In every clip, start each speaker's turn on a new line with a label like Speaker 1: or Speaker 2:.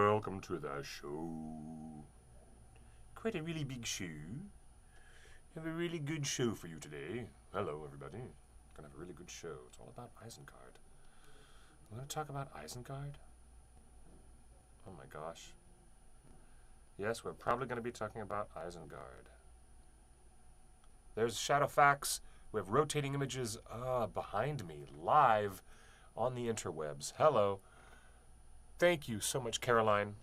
Speaker 1: Welcome to the show. Quite a really big show. We have a really good show for you today. Hello, everybody. Gonna have a really good show. It's all about Isengard. We're gonna talk about Isengard? Oh my gosh. Yes, we're probably gonna be talking about Isengard. There's Shadowfax. We have rotating images behind me, live on the interwebs. Hello. Thank you so much, Caroline.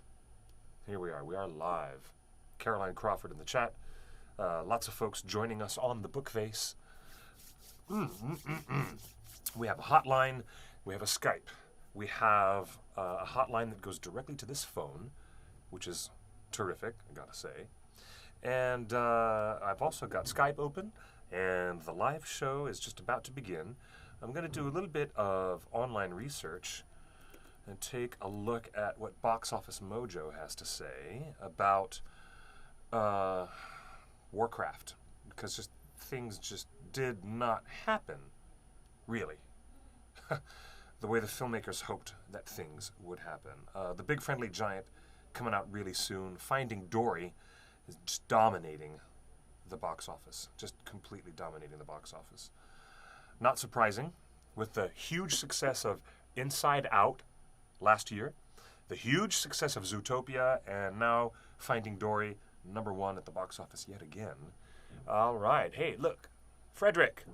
Speaker 1: Here we are. We are live. Caroline Crawford in the chat. Lots of folks joining us on the book face. We have a hotline. We have a Skype. We have a hotline that goes directly to this phone, which is terrific, I gotta say. And I've also got Skype open, and the live show is just about to begin. I'm going to do a little bit of online research and take a look at what Box Office Mojo has to say about Warcraft, because things just did not happen, really, the way the filmmakers hoped that things would happen. The Big Friendly Giant coming out really soon. Finding Dory is just dominating the box office, just completely dominating the box office. Not surprising, with the huge success of Inside Out last year, the huge success of Zootopia, and now Finding Dory, #1 at the box office yet again. All right. Hey, look, Frederick.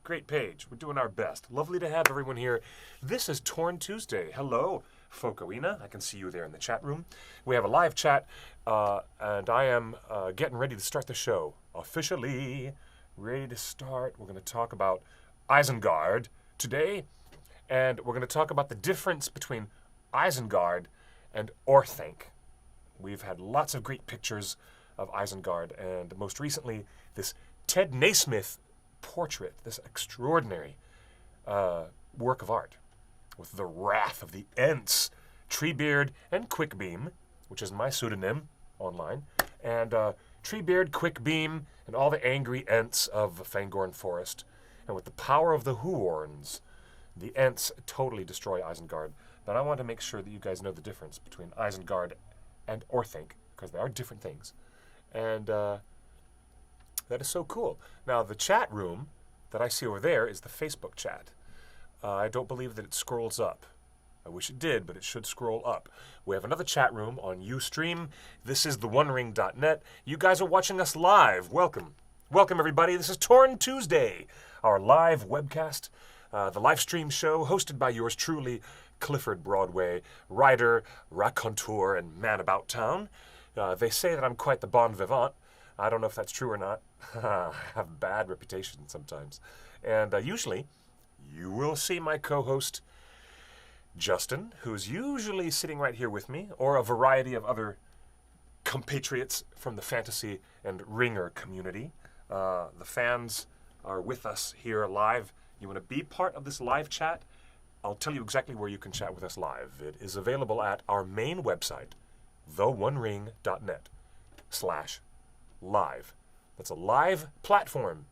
Speaker 1: Great page. We're doing our best. Lovely to have everyone here. This is Torn Tuesday. Hello, Focoina. I can see you there in the chat room. We have a live chat, and I am getting ready to start the show. Officially ready to start. We're going to talk about Isengard today, and we're going to talk about the difference between Isengard and Orthanc. We've had lots of great pictures of Isengard, and most recently, this Ted Naismith portrait, this extraordinary work of art with the wrath of the Ents, Treebeard, and Quickbeam, which is my pseudonym online, and Treebeard, Quickbeam, and all the angry Ents of Fangorn Forest. And with the power of the Huorns, the Ents totally destroy Isengard. But I want to make sure that you guys know the difference between Isengard and Orthanc, because they are different things. And that is so cool. Now, the chat room that I see over there is the Facebook chat. I don't believe that it scrolls up. I wish it did, but it should scroll up. We have another chat room on Ustream. This is TheOneRing.net. You guys are watching us live. Welcome. Welcome, everybody. This is Torn Tuesday, our live webcast, the live stream show hosted by yours truly, Clifford Broadway, writer, raconteur, and man about town. They say that I'm quite the bon vivant. I don't know if that's true or not. I have a bad reputation sometimes. And usually, you will see my co-host, Justin, who's usually sitting right here with me, or a variety of other compatriots from the fantasy and ringer community. The fans are with us here live. You want to be part of this live chat? I'll tell you exactly where you can chat with us live. It is available at our main website, TheOneRing.net/live. That's a live platform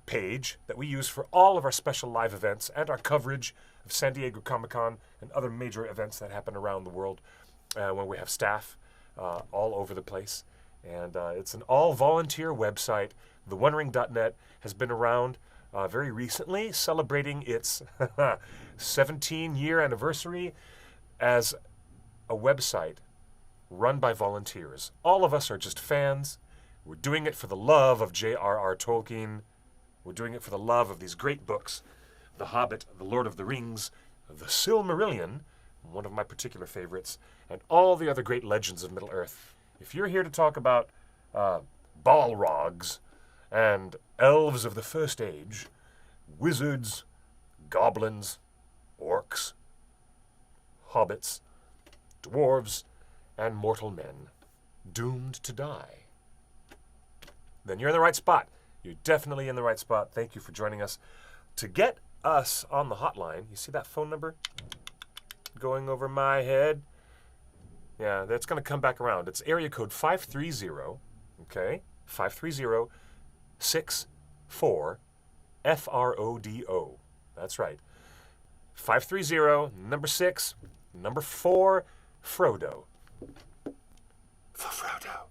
Speaker 1: page that we use for all of our special live events and our coverage of San Diego Comic-Con and other major events that happen around the world when we have staff all over the place. And it's an all-volunteer website. TheOneRing.net has been around very recently, celebrating its 17-year anniversary as a website run by volunteers. All of us are just fans. We're doing it for the love of J.R.R. Tolkien. We're doing it for the love of these great books, The Hobbit, The Lord of the Rings, The Silmarillion, one of my particular favorites, and all the other great legends of Middle-earth. If you're here to talk about Balrogs and elves of the First Age, wizards, goblins, orcs, hobbits, dwarves, and mortal men doomed to die, then you're in the right spot. You're definitely in the right spot. Thank you for joining us. To get us on the hotline, you see that phone number going over my head? Yeah, that's going to come back around. It's area code 530, okay? 530-64-FRODO. That's right. 530, number 6, number 4, Frodo. For Frodo.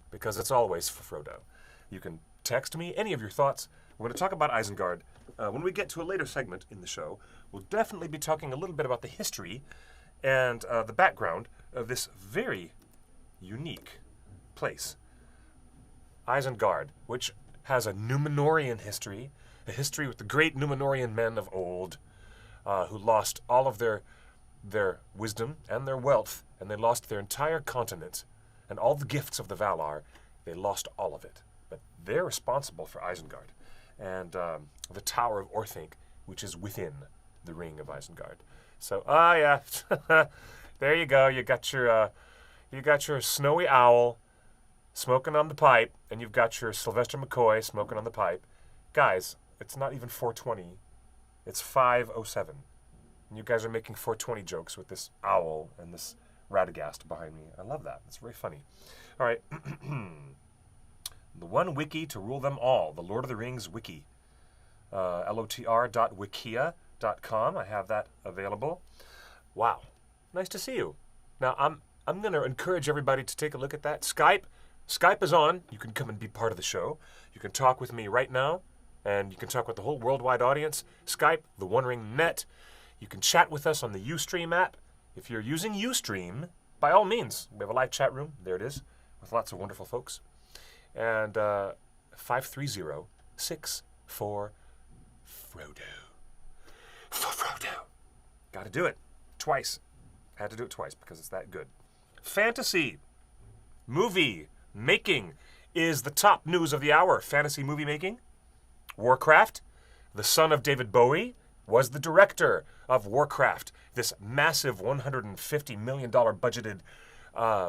Speaker 1: Because it's always for Frodo. You can text me any of your thoughts. We're going to talk about Isengard. When we get to a later segment in the show, we'll definitely be talking a little bit about the history and the background of this very unique place. Isengard, which has a Númenórean history, a history with the great Númenórean men of old, who lost all of their wisdom and their wealth, and they lost their entire continent, and all the gifts of the Valar. They lost all of it. But they're responsible for Isengard, and the Tower of Orthanc, which is within the Ring of Isengard. So, yeah, there you go. You got your snowy owl smoking on the pipe, and you've got your Sylvester McCoy smoking on the pipe. Guys, it's not even 4:20. It's 5:07. And you guys are making 4:20 jokes with this owl and this Radagast behind me. I love that. It's very funny. All right. The one wiki to rule them all. The Lord of the Rings wiki. lotr.wikia.com. I have that available. Wow. Nice to see you. Now, I'm going to encourage everybody to take a look at that. Skype is on. You can come and be part of the show. You can talk with me right now, and you can talk with the whole worldwide audience. Skype, TheOneRing net. You can chat with us on the Ustream app. If you're using Ustream, by all means, we have a live chat room. There it is, with lots of wonderful folks. And 530-64 Frodo. For Frodo. Got to do it twice. Had to do it twice because it's that good. Fantasy movie making is the top news of the hour. Fantasy movie making. Warcraft, the son of David Bowie, was the director of Warcraft, this massive $150 million budgeted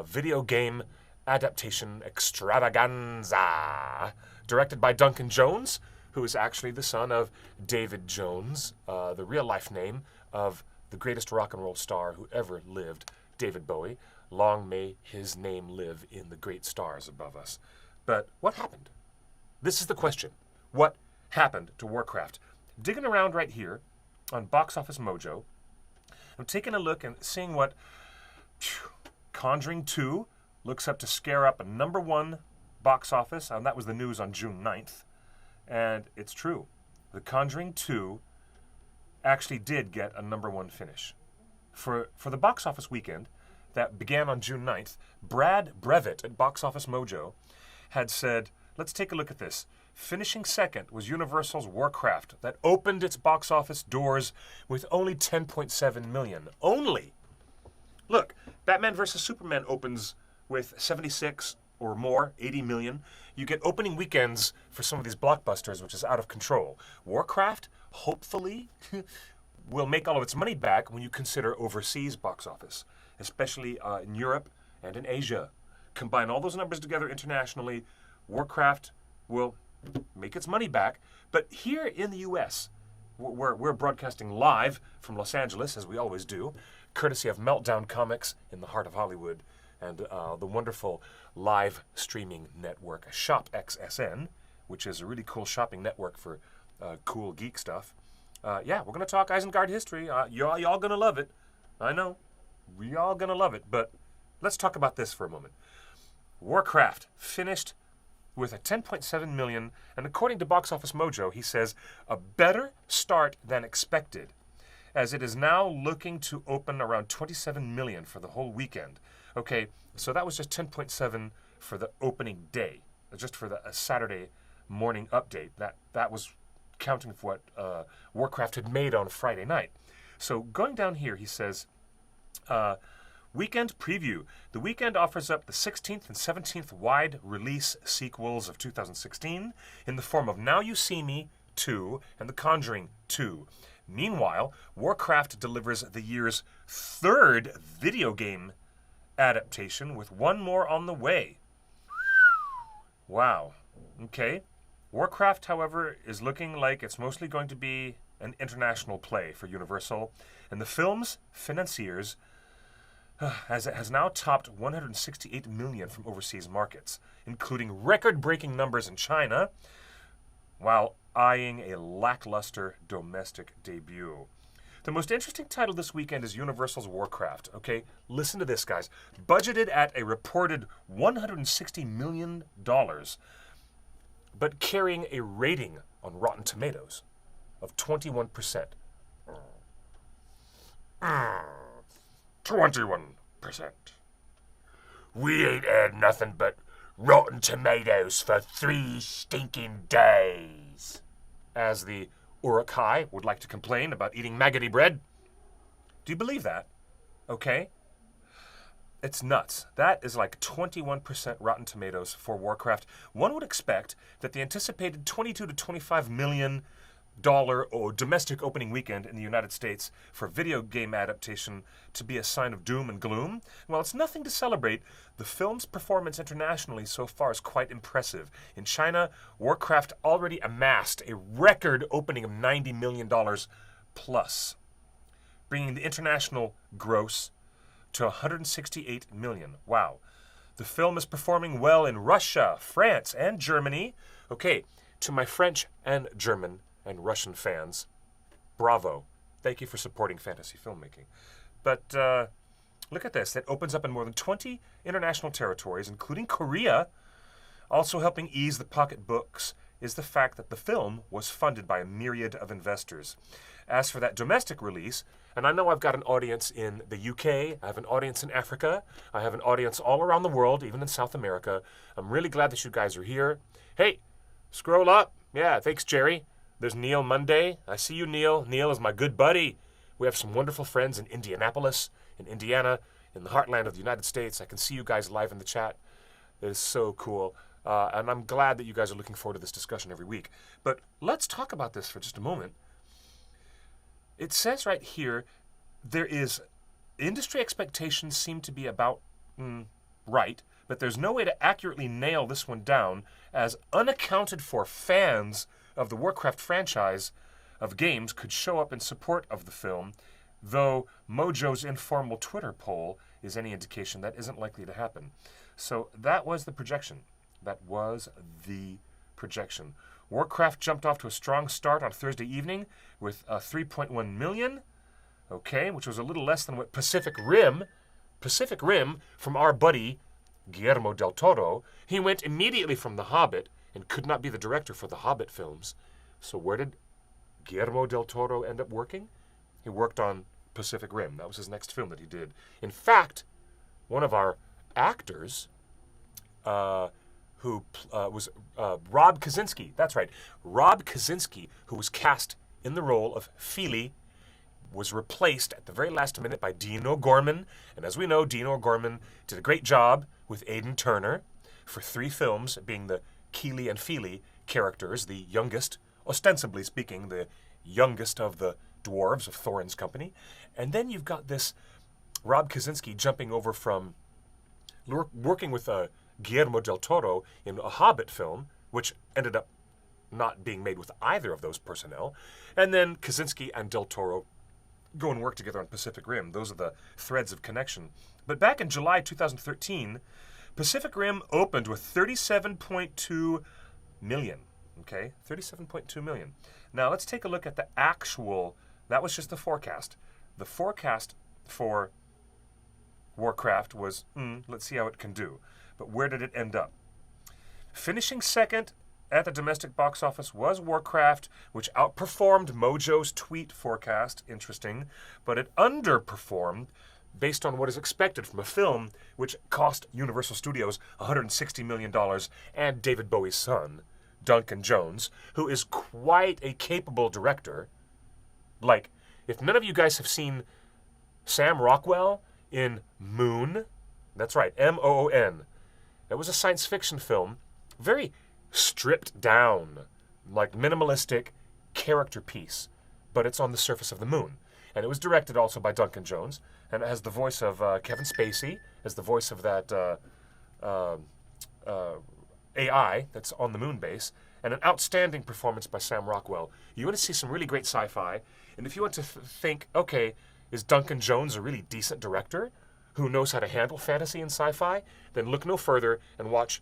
Speaker 1: video game adaptation extravaganza, directed by Duncan Jones, who is actually the son of David Jones, the real-life name of the greatest rock and roll star who ever lived, David Bowie. Long may his name live in the great stars above us. But what happened? This is the question. What happened to Warcraft? Digging around right here on Box Office Mojo, I'm taking a look and seeing what Conjuring 2 looks up to scare up a #1 box office, and that was the news on June 9th. And it's true. The Conjuring 2 actually did get a #1 finish. For the box office weekend that began on June 9th, Brad Brevitt at Box Office Mojo had said, let's take a look at this. Finishing second was Universal's Warcraft that opened its box office doors with only 10.7 million. Only! Look, Batman vs. Superman opens with 76 or more, 80 million. You get opening weekends for some of these blockbusters, which is out of control. Warcraft, hopefully, will make all of its money back when you consider overseas box office, especially in Europe and in Asia. Combine all those numbers together internationally, Warcraft will make its money back. But here in the U.S., we're broadcasting live from Los Angeles, as we always do, courtesy of Meltdown Comics in the heart of Hollywood, and the wonderful live streaming network ShopXSN, which is a really cool shopping network for cool geek stuff. Yeah, we're going to talk Isengard history. Y'all going to love it. I know. We all going to love it. But let's talk about this for a moment. Warcraft finished with a 10.7 million, and according to Box Office Mojo, he says, a better start than expected, as it is now looking to open around 27 million for the whole weekend. Okay, so that was just 10.7 for the opening day, just for the Saturday morning update. That was counting for what Warcraft had made on Friday night. So going down here, he says, weekend preview. The weekend offers up the 16th and 17th wide release sequels of 2016 in the form of Now You See Me 2 and The Conjuring 2. Meanwhile, Warcraft delivers the year's third video game adaptation with one more on the way. Wow. Okay. Warcraft, however, is looking like it's mostly going to be an international play for Universal, and the film's financiers has now topped 168 million from overseas markets, including record-breaking numbers in China, while eyeing a lackluster domestic debut. The most interesting title this weekend is Universal's Warcraft. Okay, listen to this, guys. Budgeted at a reported $160 million, but carrying a rating on Rotten Tomatoes of 21%. 21%. We ain't had nothing but Rotten Tomatoes for 3 stinking days. As the Uruk-hai would like to complain about eating maggoty bread. Do you believe that? Okay. It's nuts. That is like 21% Rotten Tomatoes for Warcraft. One would expect that the anticipated $22 to $25 million or domestic opening weekend in the United States for video game adaptation to be a sign of doom and gloom. While it's nothing to celebrate, the film's performance internationally so far is quite impressive. In China, Warcraft already amassed a record opening of $90 million plus, bringing the international gross to $168 million. Wow. The film is performing well in Russia, France, and Germany. Okay, to my French and German and Russian fans, bravo. Thank you for supporting fantasy filmmaking. But look at this. It opens up in more than 20 international territories, including Korea. Also helping ease the pocketbooks is the fact that the film was funded by a myriad of investors. As for that domestic release, and I know I've got an audience in the UK, I have an audience in Africa, I have an audience all around the world, even in South America. I'm really glad that you guys are here. Hey, scroll up. Yeah, thanks, Jerry. There's Neil Monday. I see you, Neil. Neil is my good buddy. We have some wonderful friends in Indianapolis, in Indiana, in the heartland of the United States. I can see you guys live in the chat. It is so cool. And I'm glad that you guys are looking forward to this discussion every week. But let's talk about this for just a moment. It says right here, there is industry expectations seem to be about right, but there's no way to accurately nail this one down, as unaccounted for fans of the Warcraft franchise of games could show up in support of the film, though Mojo's informal Twitter poll is any indication that isn't likely to happen. So that was the projection. Warcraft jumped off to a strong start on Thursday evening with 3.1 million, okay, which was a little less than what Pacific Rim from our buddy Guillermo del Toro. He went immediately from The Hobbit and could not be the director for the Hobbit films. So where did Guillermo del Toro end up working? He worked on Pacific Rim. That was his next film that he did. In fact, one of our actors, who was Rob Kaczynski. That's right. Rob Kaczynski, who was cast in the role of Feely, was replaced at the very last minute by Dean O'Gorman. And as we know, Dean O'Gorman did a great job with Aidan Turner for 3 films, being the Keely and Feely characters, the youngest, ostensibly speaking, the youngest of the dwarves of Thorin's company. And then you've got this Rob Kaczynski jumping over from working with Guillermo del Toro in a Hobbit film, which ended up not being made with either of those personnel. And then Kaczynski and del Toro go and work together on Pacific Rim. Those are the threads of connection. But back in July 2013, Pacific Rim opened with 37.2 million. Okay, 37.2 million. Now let's take a look at the actual, that was just the forecast. The forecast for Warcraft was, let's see how it can do. But where did it end up? Finishing second at the domestic box office was Warcraft, which outperformed Mojo's tweet forecast. Interesting. But it underperformed based on what is expected from a film which cost Universal Studios $160 million and David Bowie's son, Duncan Jones, who is quite a capable director. Like, if none of you guys have seen Sam Rockwell in Moon, that's right, Moon. It was a science fiction film, very stripped down, like minimalistic character piece, but it's on the surface of the moon. And it was directed also by Duncan Jones, and it has the voice of Kevin Spacey, as the voice of that AI that's on the moon base, and an outstanding performance by Sam Rockwell. You want to see some really great sci-fi, and if you want to think, okay, is Duncan Jones a really decent director who knows how to handle fantasy and sci-fi, then look no further and watch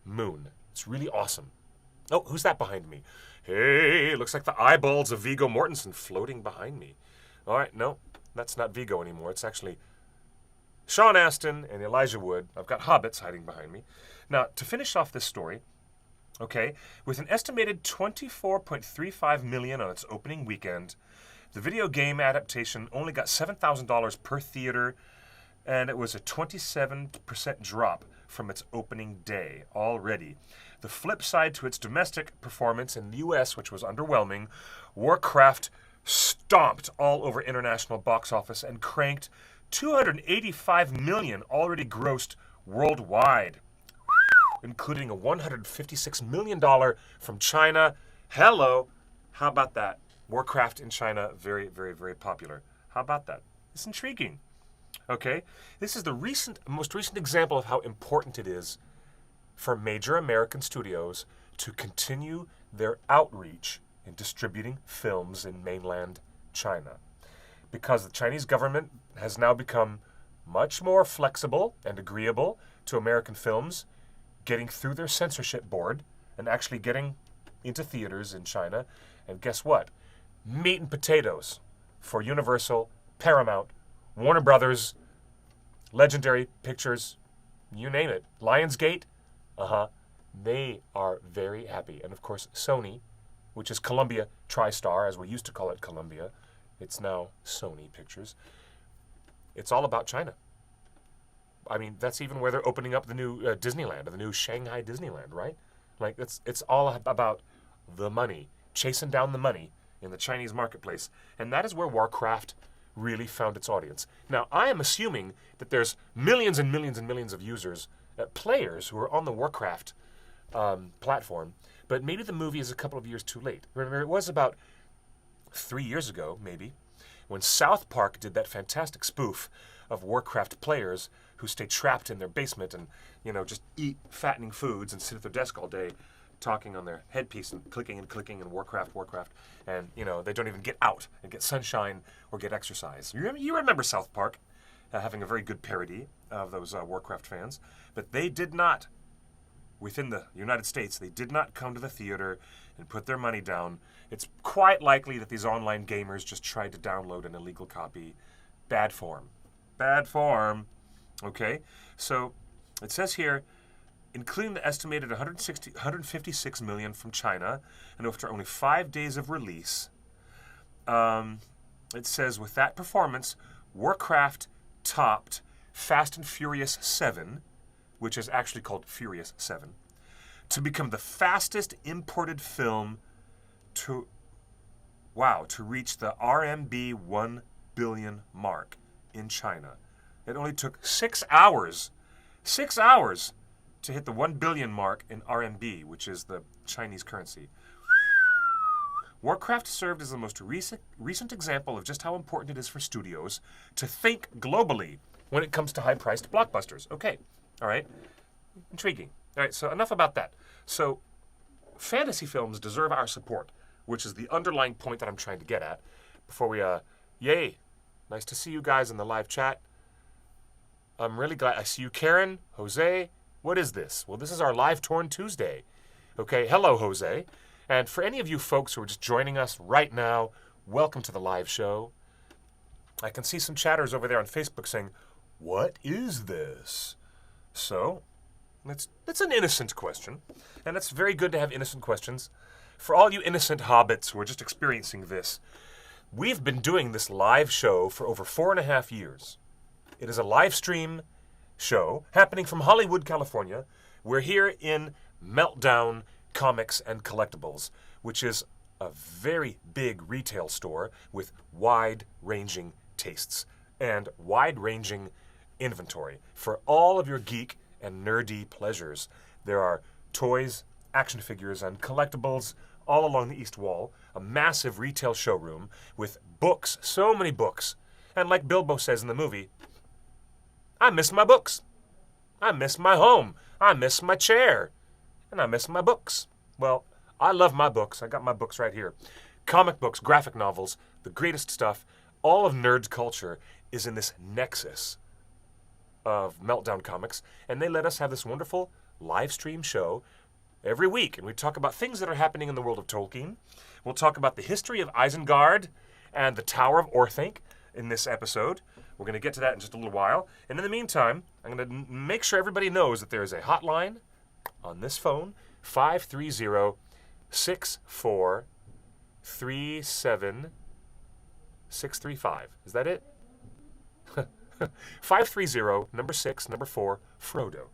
Speaker 1: Moon. It's really awesome. Oh, who's that behind me? Hey, looks like the eyeballs of Viggo Mortensen floating behind me. All right, no, that's not Vigo anymore. It's actually Sean Astin and Elijah Wood. I've got hobbits hiding behind me. Now, to finish off this story, okay, with an estimated 24.35 million on its opening weekend, the video game adaptation only got $7,000 per theater, and it was a 27% drop from its opening day already. The flip side to its domestic performance in the US, which was underwhelming, Warcraft stomped all over international box office and cranked 285 million already grossed worldwide, including a $156 million from China. Hello. How about that? Warcraft in China, very, very, very popular. How about that? It's intriguing. Okay, this is the most recent example of how important it is for major American studios to continue their outreach in distributing films in mainland China. Because the Chinese government has now become much more flexible and agreeable to American films getting through their censorship board and actually getting into theaters in China. And guess what? Meat and potatoes for Universal, Paramount, Warner Brothers, Legendary Pictures, you name it. Lionsgate, they are very happy. And of course, Sony, which is Columbia TriStar, as we used to call it Columbia, it's now Sony Pictures. It's all about China. I mean, that's even where they're opening up the new Disneyland, or the new Shanghai Disneyland, right? Like, it's all about the money, chasing down the money in the Chinese marketplace. And that is where Warcraft really found its audience. Now, I am assuming that there's millions and millions and millions of users, players who are on the Warcraft platform, but maybe the movie is a couple of years too late. Remember, it was about 3 years ago, maybe, when South Park did that fantastic spoof of Warcraft players who stay trapped in their basement and, just eat fattening foods and sit at their desk all day talking on their headpiece and clicking and Warcraft, and, they don't even get out and get sunshine or get exercise. You remember South Park having a very good parody of those Warcraft fans, but they did not, within the United States, they did not come to the theater and put their money down. It's quite likely that these online gamers just tried to download an illegal copy. Bad form. Okay, so it says here, including the estimated 156 million from China, and after only 5 days of release, it says with that performance, Warcraft topped Fast and Furious 7, which is actually called Furious 7, to become the fastest imported film to reach the RMB 1 billion mark in China. It only took 6 hours to hit the 1 billion mark in RMB, which is the Chinese currency. Warcraft served as the most recent example of just how important it is for studios to think globally when it comes to high-priced blockbusters. Okay, all right, intriguing. All right, so enough about that. So fantasy films deserve our support, which is the underlying point that I'm trying to get at. Before we, yay, nice to see you guys in the live chat. I'm really glad. I see you, Karen, Jose. What is this? Well, this is our Live Torn Tuesday. Okay, hello, Jose. And for any of you folks who are just joining us right now, welcome to the live show. I can see some chatters over there on Facebook saying, what is this? So, it's an innocent question, and it's very good to have innocent questions. For all you innocent hobbits who are just experiencing this, we've been doing this live show for over 4.5 years. It is a live stream show happening from Hollywood, California. We're here in Meltdown Comics and Collectibles, which is a very big retail store with wide-ranging tastes and wide-ranging inventory for all of your geek and nerdy pleasures. There are toys, action figures, and collectibles all along the east wall, a massive retail showroom with books, so many books. And like Bilbo says in the movie, I miss my books. I miss my home. I miss my chair. And I miss my books. Well, I love my books. I got my books right here. Comic books, graphic novels, the greatest stuff. All of nerd culture is in this nexus of Meltdown Comics. And they let us have this wonderful live stream show every week. And we talk about things that are happening in the world of Tolkien. We'll talk about the history of Isengard and the Tower of Orthanc in this episode. We're going to get to that in just a little while. And in the meantime, I'm going to make sure everybody knows that there is a hotline on this phone, 530-6437-635. Is that it? 530, number 6, number 4, Frodo.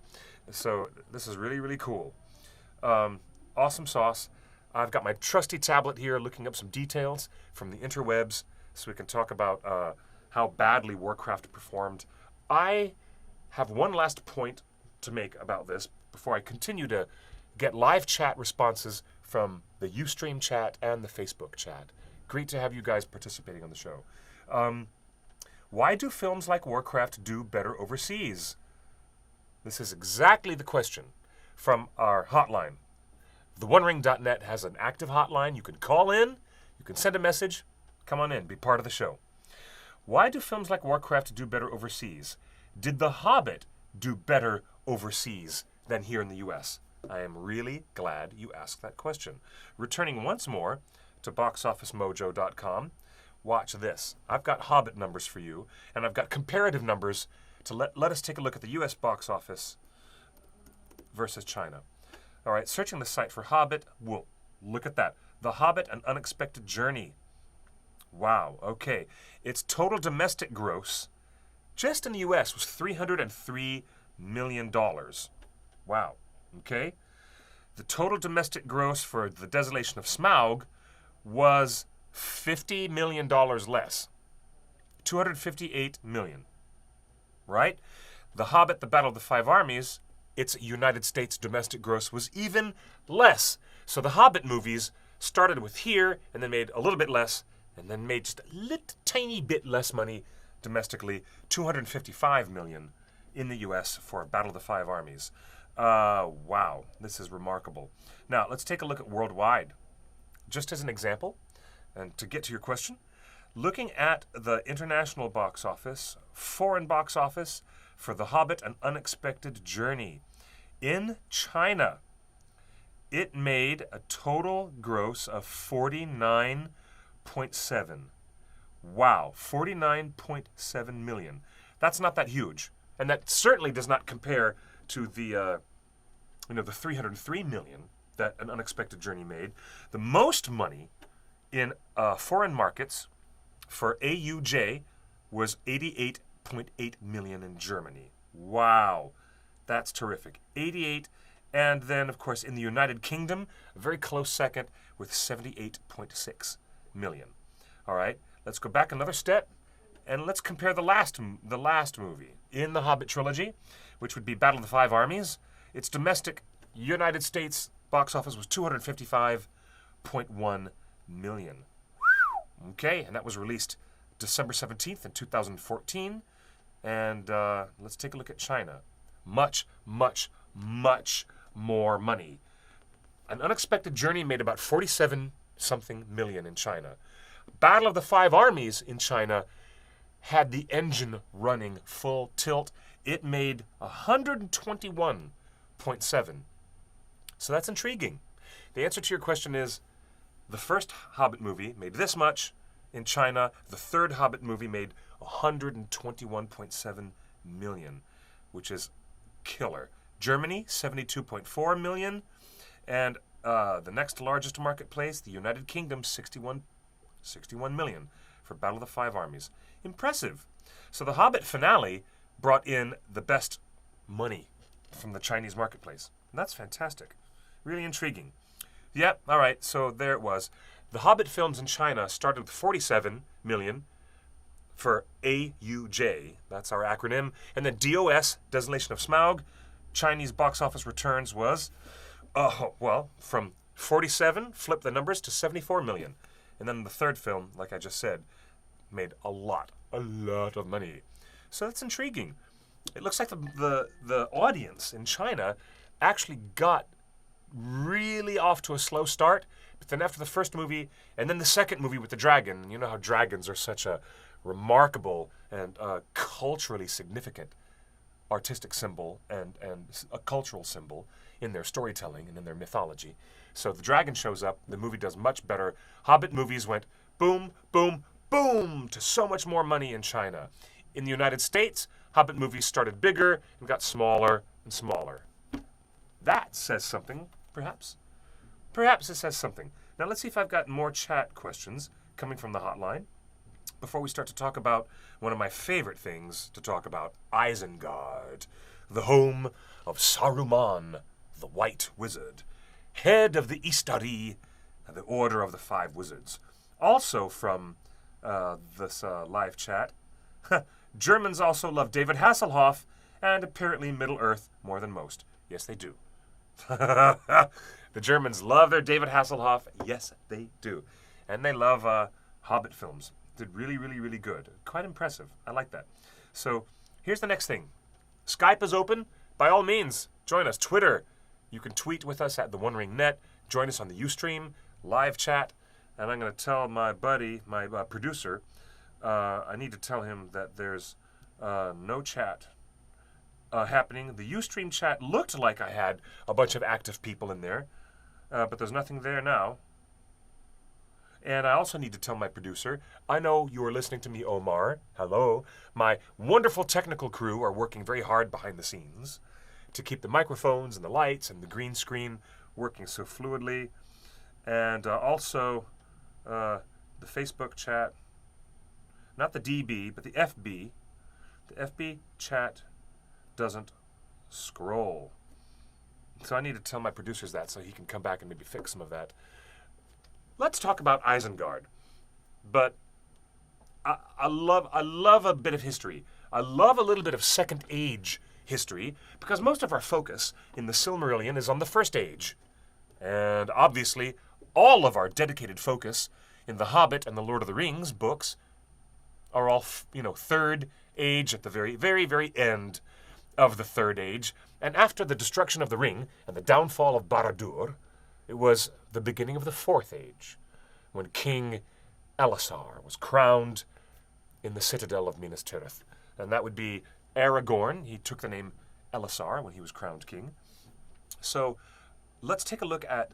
Speaker 1: So this is really, really cool. Awesome sauce. I've got my trusty tablet here looking up some details from the interwebs so we can talk about how badly Warcraft performed. I have one last point to make about this before I continue to get live chat responses from the Ustream chat and the Facebook chat. Great to have you guys participating on the show. Why do films like Warcraft do better overseas? This is exactly the question from our hotline. TheOneRing.net has an active hotline. You can call in, you can send a message, come on in, be part of the show. Why do films like Warcraft do better overseas? Did The Hobbit do better overseas than here in the US? I am really glad you asked that question. Returning once more to boxofficemojo.com, watch this. I've got Hobbit numbers for you, and I've got comparative numbers to let us take a look at the US box office versus China. All right, searching the site for Hobbit, whoa, look at that. The Hobbit, An Unexpected Journey. Wow, okay. Its total domestic gross, just in the US, was $303 million. Wow, okay. The total domestic gross for The Desolation of Smaug was $50 million less. $258 million, right? The Hobbit, The Battle of the Five Armies, its United States domestic gross was even less. So the Hobbit movies started with here and then made a little bit less and then made just a little tiny bit less money domestically, $255 million in the US for Battle of the Five Armies. Wow, this is remarkable. Now, let's take a look at worldwide. Just as an example, and to get to your question, looking at the international box office, foreign box office for The Hobbit, An Unexpected Journey. In China, it made a total gross of 49.7. Wow, 49.7 million. That's not that huge. And that certainly does not compare to the the 303 million that An Unexpected Journey made. The most money in foreign markets for AUJ was 88.8 million in Germany. Wow, that's terrific. 88, and then of course in the United Kingdom, a very close second with 78.6 million. All right, let's go back another step, and let's compare the last movie in the Hobbit trilogy, which would be Battle of the Five Armies. Its domestic United States box office was 255.1 million. Okay, and that was released December 17th in 2014. And let's take a look at China. Much, much, much more money. An Unexpected Journey made about 47-something million in China. Battle of the Five Armies in China had the engine running full tilt. It made 121.7. So that's intriguing. The answer to your question is the first Hobbit movie made this much in China. The third Hobbit movie made 121.7 million, which is killer. Germany, 72.4 million. And the next largest marketplace, the United Kingdom, 61 million for Battle of the Five Armies. Impressive. So the Hobbit finale brought in the best money from the Chinese marketplace. And that's fantastic. Really intriguing. Yep, all right, so there it was. The Hobbit films in China started with 47 million for AUJ, that's our acronym, and then DOS, Desolation of Smaug, Chinese box office returns was, from 47, flip the numbers to 74 million. And then the third film, like I just said, made a lot of money. So that's intriguing. It looks like the audience in China actually got really off to a slow start, but then after the first movie, and then the second movie with the dragon, you know how dragons are such a remarkable and culturally significant artistic symbol and a cultural symbol in their storytelling and in their mythology. So the dragon shows up, the movie does much better. Hobbit movies went boom, boom, boom, to so much more money in China. In the United States, Hobbit movies started bigger and got smaller and smaller. That says something, perhaps. Perhaps it says something. Now let's see if I've got more chat questions coming from the hotline before we start to talk about one of my favorite things to talk about, Isengard, the home of Saruman, the White Wizard, head of the Istari, the Order of the Five Wizards. Also from this live chat, Germans also love David Hasselhoff and apparently Middle-earth more than most. Yes, they do. The Germans love their David Hasselhoff. Yes, they do. And they love Hobbit films. Did really, really, really good. Quite impressive. I like that. So here's the next thing. Skype is open. By all means, join us. Twitter. You can tweet with us at TheOneRing.net. Join us on the Ustream, live chat. And I'm going to tell my buddy, my producer, I need to tell him that there's no chat happening. The Ustream chat looked like I had a bunch of active people in there, but there's nothing there now. And I also need to tell my producer, I know you are listening to me, Omar. Hello. My wonderful technical crew are working very hard behind the scenes to keep the microphones and the lights and the green screen working so fluidly. And also the Facebook chat, not the DB, but the FB. The FB chat doesn't scroll. So I need to tell my producers that so he can come back and maybe fix some of that. Let's talk about Isengard. But I love a bit of history. I love a little bit of Second Age history because most of our focus in the Silmarillion is on the First Age. And obviously, all of our dedicated focus in The Hobbit and The Lord of the Rings books are all, Third Age at the very, very, very end of the Third Age. And after the destruction of the ring and the downfall of Barad-dûr, it was the beginning of the Fourth Age, when King Elisar was crowned in the citadel of Minas Tirith. And that would be Aragorn. He took the name Elisar when he was crowned king. So let's take a look at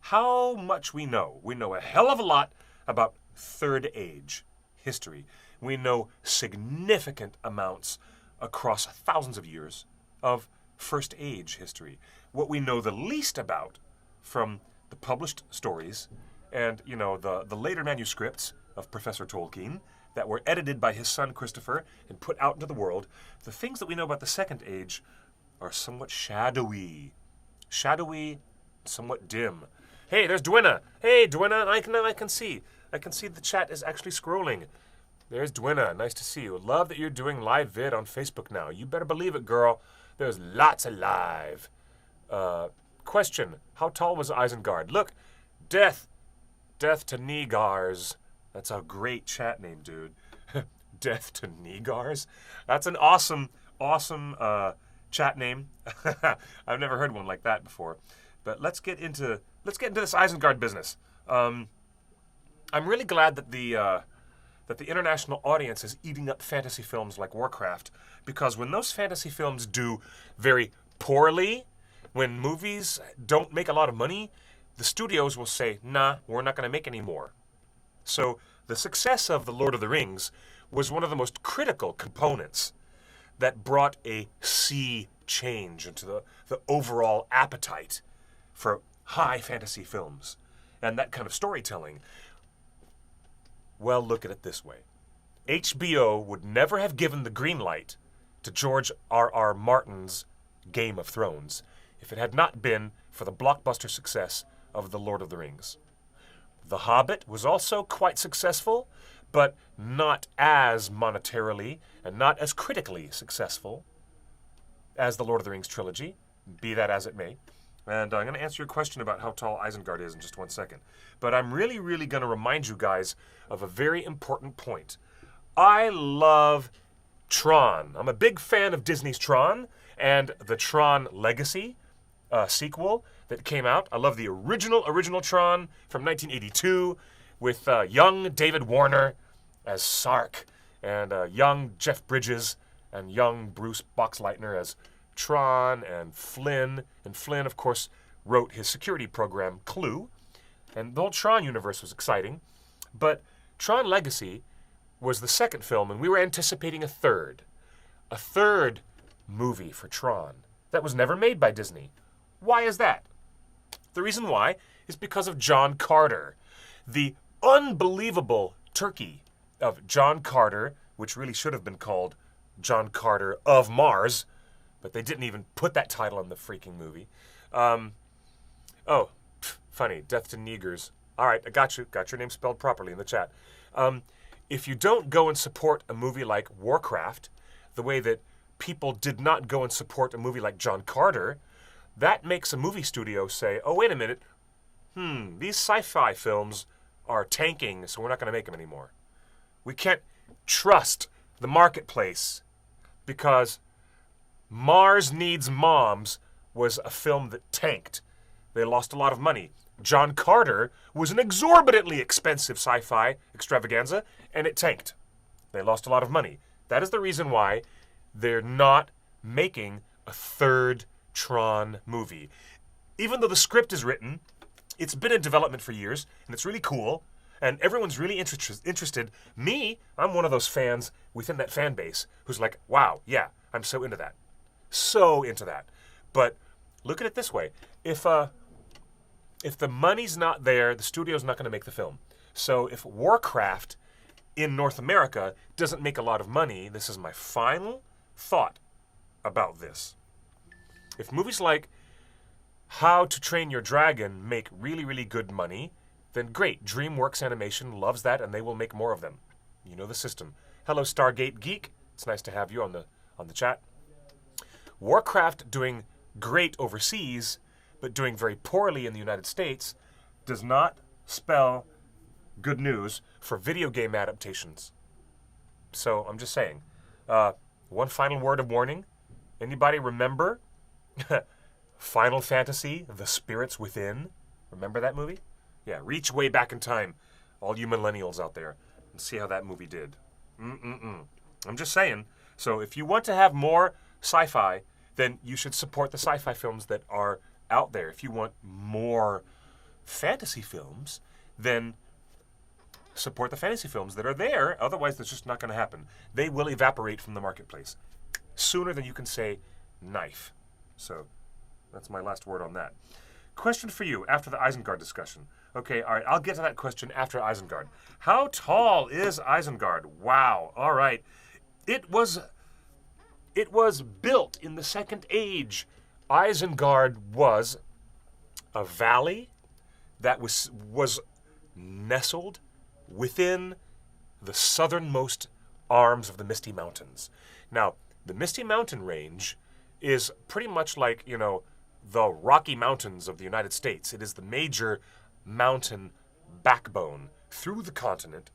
Speaker 1: how much we know. We know a hell of a lot about Third Age history. We know significant amounts across thousands of years of First Age history. What we know the least about from the published stories and, the later manuscripts of Professor Tolkien that were edited by his son Christopher and put out into the world, the things that we know about the Second Age are somewhat shadowy. Shadowy, somewhat dim. Hey, there's Dwina. Hey, Dwina, I can see. I can see the chat is actually scrolling. There's Dwina. Nice to see you. Love that you're doing live vid on Facebook now. You better believe it, girl. There's lots of live. Question, how tall was Isengard? Look, Death to Nigars. That's a great chat name, dude. Death to Nigars? That's an awesome chat name. I've never heard one like that before. But let's get into this Isengard business. I'm really glad that the international audience is eating up fantasy films like Warcraft, because when those fantasy films do very poorly, when movies don't make a lot of money, the studios will say, nah, we're not going to make any more. So the success of The Lord of the Rings was one of the most critical components that brought a sea change into the overall appetite for high fantasy films and that kind of storytelling. Well, look at it this way. HBO would never have given the green light to George R.R. Martin's Game of Thrones if it had not been for the blockbuster success of The Lord of the Rings. The Hobbit was also quite successful, but not as monetarily and not as critically successful as the Lord of the Rings trilogy, be that as it may. And I'm going to answer your question about how tall Isengard is in just one second. But I'm really, really going to remind you guys of a very important point. I love Tron. I'm a big fan of Disney's Tron and the Tron Legacy sequel that came out. I love the original Tron from 1982 with young David Warner as Sark and young Jeff Bridges and young Bruce Boxleitner as Tron and Flynn. And Flynn, of course, wrote his security program, Clue. And the whole Tron universe was exciting. But Tron Legacy was the second film, and we were anticipating a third. A third movie for Tron that was never made by Disney. Why is that? The reason why is because of John Carter. The unbelievable turkey of John Carter, which really should have been called John Carter of Mars, but they didn't even put that title in the freaking movie. Funny, Death to Neegers. All right, I got you. Got your name spelled properly in the chat. If you don't go and support a movie like Warcraft, the way that people did not go and support a movie like John Carter, that makes a movie studio say, oh, wait a minute, these sci-fi films are tanking, so we're not going to make them anymore. We can't trust the marketplace because Mars Needs Moms was a film that tanked. They lost a lot of money. John Carter was an exorbitantly expensive sci-fi extravaganza, and it tanked. They lost a lot of money. That is the reason why they're not making a third Tron movie. Even though the script is written, it's been in development for years, and it's really cool, and everyone's really interested. Me, I'm one of those fans within that fan base who's like, wow, yeah, I'm so into that. So into that. But look at it this way. If the money's not there, the studio's not going to make the film. So if Warcraft in North America doesn't make a lot of money, this is my final thought about this. If movies like How to Train Your Dragon make really, really good money, then great. DreamWorks Animation loves that, and they will make more of them. You know the system. Hello, Stargate Geek. It's nice to have you on the chat. Warcraft doing great overseas, but doing very poorly in the United States, does not spell good news for video game adaptations. So I'm just saying. One final word of warning. Anybody remember Final Fantasy, The Spirits Within? Remember that movie? Yeah, reach way back in time, all you millennials out there, and see how that movie did. I'm just saying. So if you want to have more sci-fi, then you should support the sci-fi films that are out there. If you want more fantasy films, then support the fantasy films that are there. Otherwise, that's just not going to happen. They will evaporate from the marketplace sooner than you can say knife. So that's my last word on that. Question for you after the Isengard discussion. Okay, all right, I'll get to that question after Isengard. How tall is Isengard? Wow, all right. It was built in the Second Age. Isengard was a valley that was nestled within the southernmost arms of the Misty Mountains. Now, the Misty Mountain Range is pretty much like, the Rocky Mountains of the United States. It is the major mountain backbone through the continent.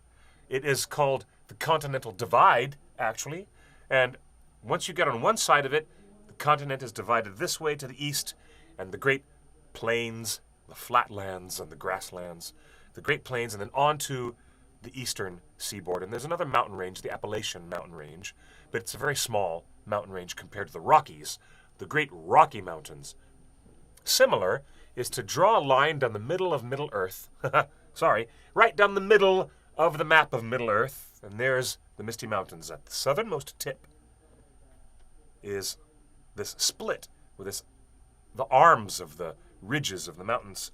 Speaker 1: It is called the Continental Divide, actually, and once you get on one side of it, the continent is divided this way to the east, and the Great Plains, the flatlands and the grasslands, the Great Plains, and then on to the eastern seaboard. And there's another mountain range, the Appalachian Mountain Range, but it's a very small mountain range compared to the Rockies, the Great Rocky Mountains. Similar is to draw a line down the middle of Middle Earth, right down the middle of the map of Middle Earth, and there's the Misty Mountains. At the southernmost tip is this split, where the arms of the ridges of the mountains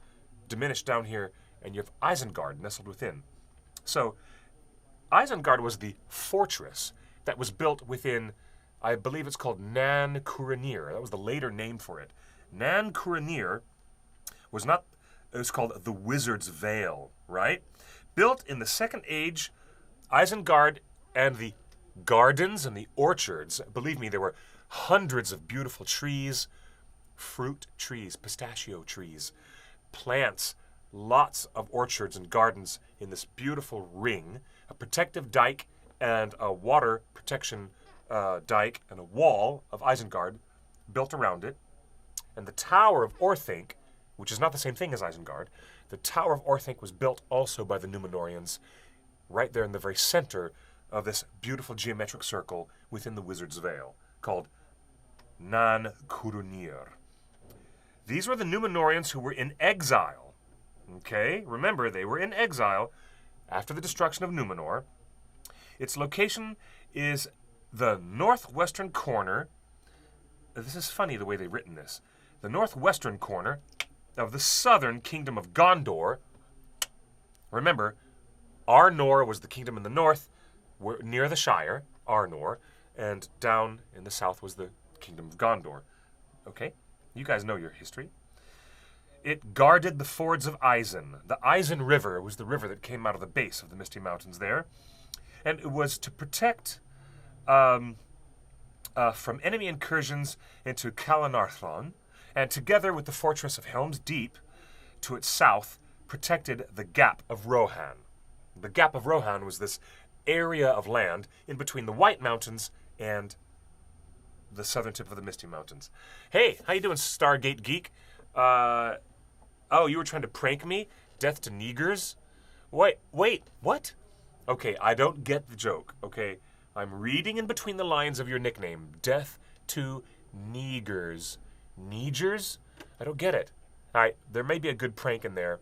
Speaker 1: diminish down here, and you have Isengard nestled within. So Isengard was the fortress that was built within, I believe it's called Nan Kuranir. That was the later name for it. Nan Kuranir was called the Wizard's Vale, right? Built in the Second Age, Isengard and the gardens and the orchards, believe me, there were hundreds of beautiful trees, fruit trees, pistachio trees, plants, lots of orchards and gardens in this beautiful ring, a protective dike and a water protection dike and a wall of Isengard built around it. And the Tower of Orthanc, which is not the same thing as Isengard, the Tower of Orthanc was built also by the Númenóreans right there in the very center of this beautiful geometric circle within the Wizard's Vale, called Nan Kuranir. These were the Númenóreans who were in exile. Okay, remember, they were in exile. after the destruction of Numenor. Its location is the northwestern corner. This is funny the way they've written this. The northwestern corner of the southern kingdom of Gondor. Remember, Arnor was the kingdom in the north, near the Shire, Arnor, and down in the south was the kingdom of Gondor. Okay? You guys know your history. It guarded the fords of Isen. The Isen River was the river that came out of the base of the Misty Mountains there. And it was to protect from enemy incursions into Calanarthon, and together with the fortress of Helm's Deep to its south, protected the Gap of Rohan. The Gap of Rohan was this area of land in between the White Mountains and the southern tip of the Misty Mountains. Hey, how you doing, Stargate Geek? Oh, you were trying to prank me? Death to Neegers? Wait, what? Okay, I don't get the joke, okay? I'm reading in between the lines of your nickname. Death to Neegers. Neegers? I don't get it. All right, there may be a good prank in there,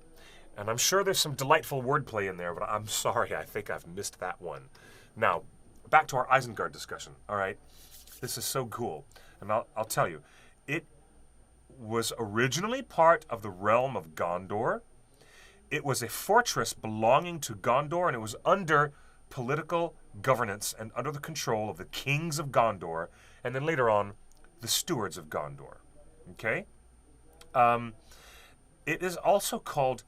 Speaker 1: and I'm sure there's some delightful wordplay in there, but I'm sorry, I think I've missed that one. Now, back to our Isengard discussion, all right? This is so cool, and I'll tell you. It was originally part of the realm of Gondor. It was a fortress belonging to Gondor, and it was under political governance and under the control of the kings of Gondor, and then later on, the stewards of Gondor. Okay? It is also called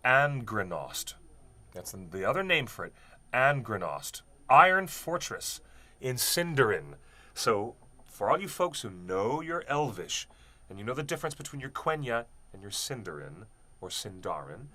Speaker 1: Angrenost. That's the other name for it. Angrenost. Iron Fortress in Sindarin. So, for all you folks who know your Elvish, and you know the difference between your Quenya and your Sindarin, or Sindarin,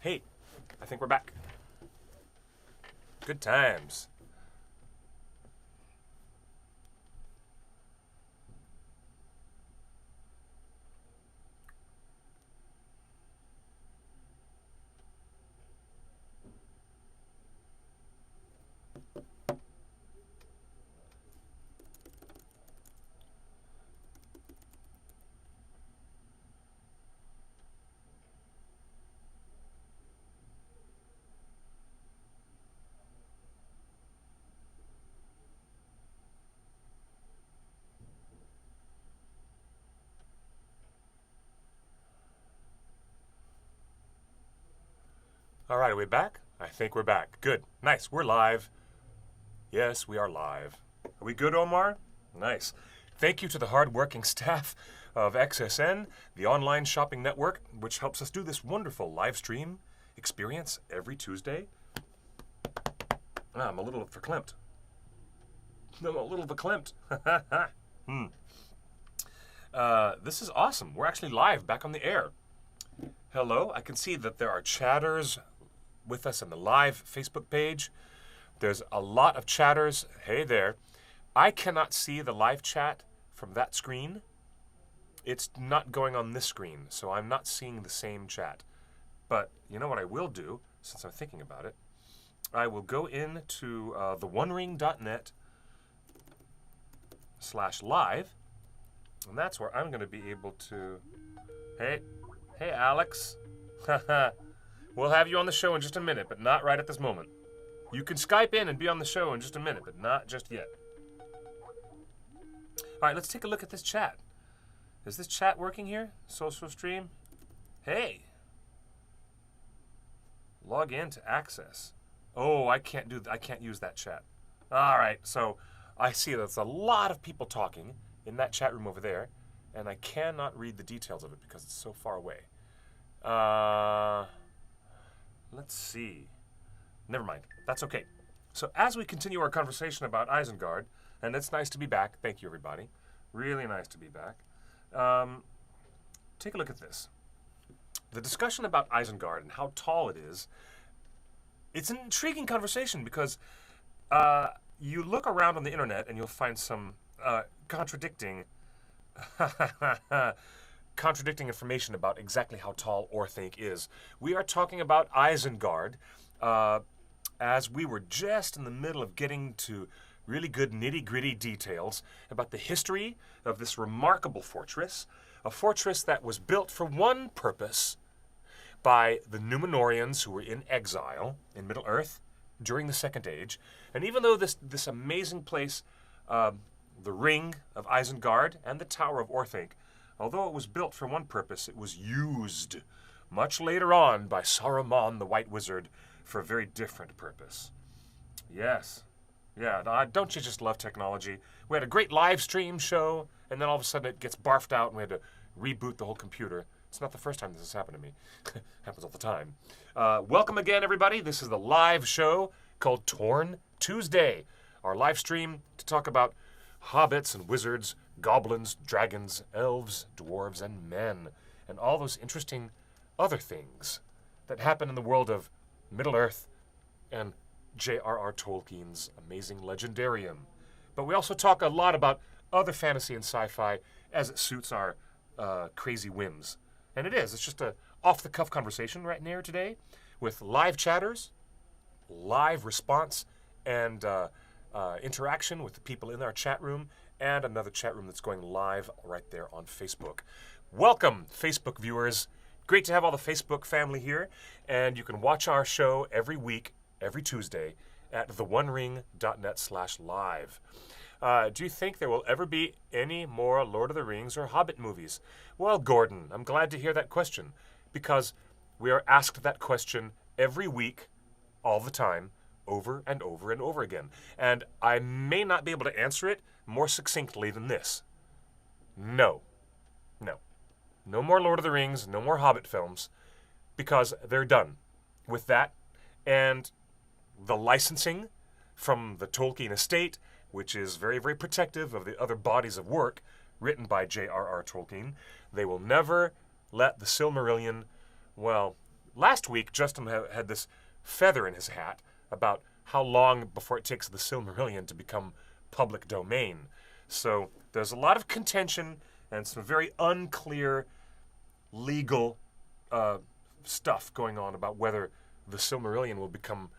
Speaker 1: Hey, I think we're back. Good times. All right, are we back? I think we're back. Good. Nice. We're live. Yes, we are live. Are we good, Omar? Nice. Thank you to the hard-working staff of XSN, the online shopping network, which helps us do this wonderful live stream experience every Tuesday. I'm a little verklempt. This is awesome. We're actually live, back on the air. Hello. I can see that there are chatters with us on the live Facebook page. There's a lot of chatters. Hey there. I cannot see the live chat from that screen. It's not going on this screen, so I'm not seeing the same chat. But you know what I will do, since I'm thinking about it? I will go into TheOneRing.net/live, and that's where I'm going to be able to... Hey, Alex. We'll have you on the show in just a minute, but not right at this moment. You can Skype in and be on the show in just a minute, but not just yet. All right, let's take a look at this chat. Is this chat working here? Social stream? Hey. Log in to access. Oh, I can't use that chat. All right, so I see there's a lot of people talking in that chat room over there, and I cannot read the details of it because it's so far away. Let's see. Never mind. That's okay. So as we continue our conversation about Isengard, and it's nice to be back. Thank you, everybody. Really nice to be back. Take a look at this. The discussion about Isengard and how tall it is, it's an intriguing conversation because you look around on the internet and you'll find some contradicting information about exactly how tall Orthanc is. We are talking about Isengard as we were just in the middle of getting to really good nitty-gritty details about the history of this remarkable fortress, a fortress that was built for one purpose by the Númenóreans who were in exile in Middle-earth during the Second Age. And even though this amazing place, the Ring of Isengard and the Tower of Orthanc, although it was built for one purpose, it was used much later on by Saruman the White Wizard for a very different purpose. Yes. Yeah, don't you just love technology? We had a great live stream show, and then all of a sudden it gets barfed out and we had to reboot the whole computer. It's not the first time this has happened to me. Happens all the time. Welcome again, everybody. This is the live show called Torn Tuesday, our live stream to talk about hobbits and wizards, goblins, dragons, elves, dwarves, and men, and all those interesting other things that happen in the world of Middle-earth and J.R.R. Tolkien's amazing legendarium. But we also talk a lot about other fantasy and sci-fi as it suits our crazy whims. And it's just a off-the-cuff conversation right here today with live chatters, live response, and interaction with the people in our chat room, and another chat room that's going live right there on Facebook. Welcome, Facebook viewers. Great to have all the Facebook family here, and you can watch our show every week, every Tuesday, at TheOneRing.net/live. Do you think there will ever be any more Lord of the Rings or Hobbit movies? Well, Gordon, I'm glad to hear that question, because we are asked that question every week, all the time, over and over and over again. And I may not be able to answer it more succinctly than this. No. No more Lord of the Rings, no more Hobbit films, because they're done with that. And the licensing from the Tolkien estate, which is very, very protective of the other bodies of work written by J.R.R. Tolkien, they will never let the Silmarillion, well, last week, Justin had this feather in his hat about how long before it takes the Silmarillion to become public domain. So there's a lot of contention and some very unclear legal stuff going on about whether the Silmarillion will become,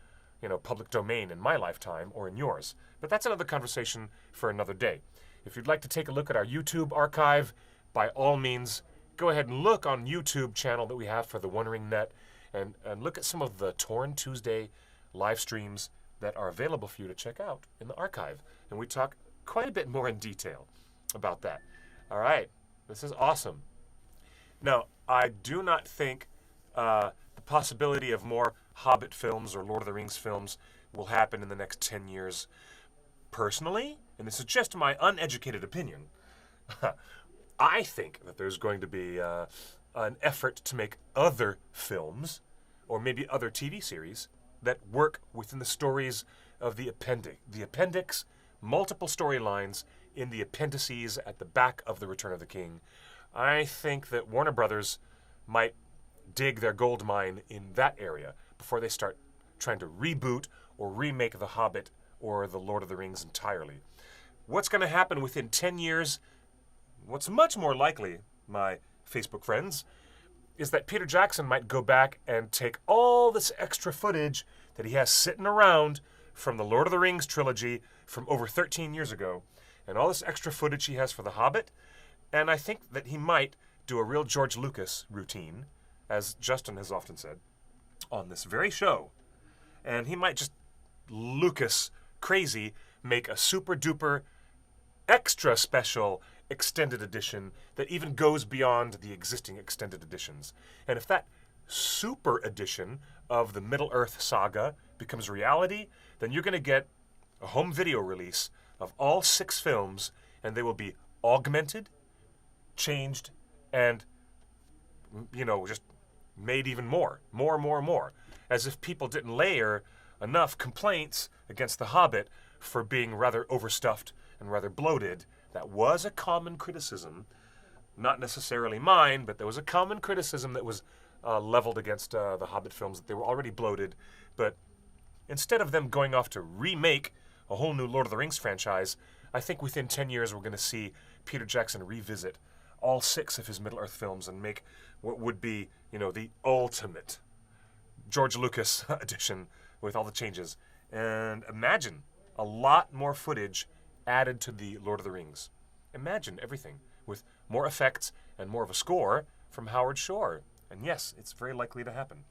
Speaker 1: public domain in my lifetime or in yours. But that's another conversation for another day. If you'd like to take a look at our YouTube archive, by all means, go ahead and look on YouTube channel that we have for the TheOneRing Net and look at some of the Torn Tuesday live streams that are available for you to check out in the archive. And we talk quite a bit more in detail about that. All right, this is awesome. Now, I do not think the possibility of more Hobbit films or Lord of the Rings films will happen in the next 10 years. Personally, and this is just my uneducated opinion, I think that there's going to be an effort to make other films or maybe other TV series that work within the stories of the appendix, multiple storylines in the appendices at the back of The Return of the King. I think that Warner Brothers might dig their gold mine in that area before they start trying to reboot or remake The Hobbit or The Lord of the Rings entirely. What's going to happen within 10 years? What's much more likely, my Facebook friends, is that Peter Jackson might go back and take all this extra footage that he has sitting around from the Lord of the Rings trilogy from over 13 years ago, and all this extra footage he has for The Hobbit, and I think that he might do a real George Lucas routine, as Justin has often said, on this very show. And he might just Lucas crazy make a super duper extra special extended edition that even goes beyond the existing extended editions. And if that super edition of the Middle-earth saga becomes reality, then you're going to get a home video release of all 6 films, and they will be augmented, changed, and, just made even more, as if people didn't layer enough complaints against The Hobbit for being rather overstuffed and rather bloated. That was a common criticism, not necessarily mine, but there was a common criticism that was leveled against the Hobbit films, that they were already bloated. But instead of them going off to remake a whole new Lord of the Rings franchise, I think within 10 years we're going to see Peter Jackson revisit all 6 of his Middle-earth films and make what would be, the ultimate George Lucas edition with all the changes. And imagine a lot more footage added to the Lord of the Rings. Imagine everything with more effects and more of a score from Howard Shore. And yes, it's very likely to happen.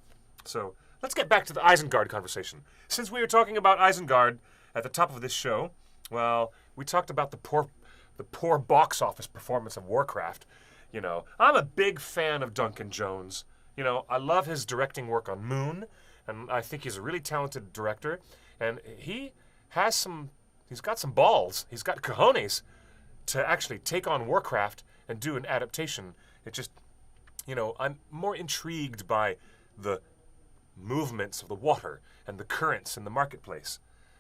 Speaker 1: So let's get back to the Isengard conversation. Since we were talking about Isengard at the top of this show, well, we talked about the poor box office performance of Warcraft. I'm a big fan of Duncan Jones. I love his directing work on Moon, and I think he's a really talented director. And he's got some balls. He's got cojones to actually take on Warcraft and do an adaptation. It just, I'm more intrigued by the movements of the water and the currents in the marketplace,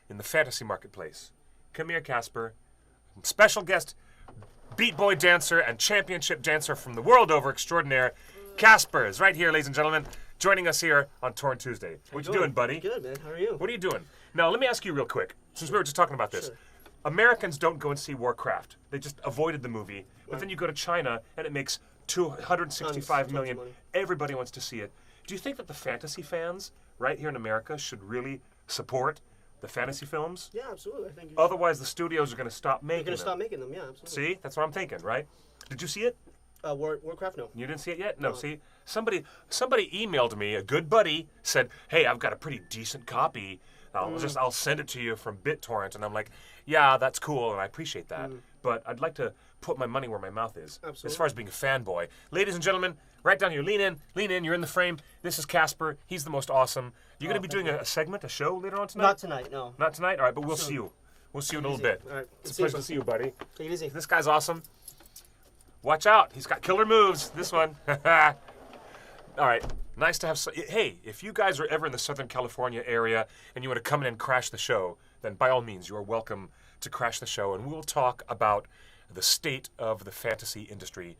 Speaker 1: in the fantasy marketplace. Come here, Casper. Special guest, Beat Boy dancer and championship dancer from the world over extraordinaire, Casper is right here, ladies and gentlemen, joining us here on Torn Tuesday. What you doing, buddy?
Speaker 2: Good, man. How are you?
Speaker 1: What are you doing? Now, let me ask you real quick, since we were just talking about this.
Speaker 2: Sure.
Speaker 1: Americans don't go and see Warcraft. They just avoided the movie. But then you go to China, and it makes $265 million.
Speaker 2: Tons of money.
Speaker 1: Everybody wants to see it. Do you think that the fantasy fans right here in America should really support the fantasy films?
Speaker 2: Yeah, absolutely. I think
Speaker 1: Otherwise, the studios are going to stop making them.
Speaker 2: they're going to stop making them. Yeah, absolutely.
Speaker 1: See? That's what I'm thinking, right? Did you see it?
Speaker 2: Warcraft, no.
Speaker 1: You didn't see it yet? No. See? Somebody emailed me, a good buddy, said, hey, I've got a pretty decent copy. I'll send it to you from BitTorrent. And I'm like, yeah, that's cool, and I appreciate that. But I'd like to put my money where my mouth is.
Speaker 2: Absolutely.
Speaker 1: As far as being a fanboy. Ladies and gentlemen, right down here. Lean in. You're in the frame. This is Casper. He's the most awesome. You're going to be doing a segment, a show later on tonight?
Speaker 2: Not tonight, no.
Speaker 1: Not tonight? All right, but we'll see you. We'll see you in a little bit.
Speaker 2: All right.
Speaker 1: It's a pleasure to see you, buddy.
Speaker 2: Take it easy.
Speaker 1: This guy's awesome. Watch out. He's got killer moves. This one. All right. Nice to have... Hey, if you guys are ever in the Southern California area and you want to come in and crash the show, then by all means, you are welcome to crash the show. And we'll talk about the state of the fantasy industry,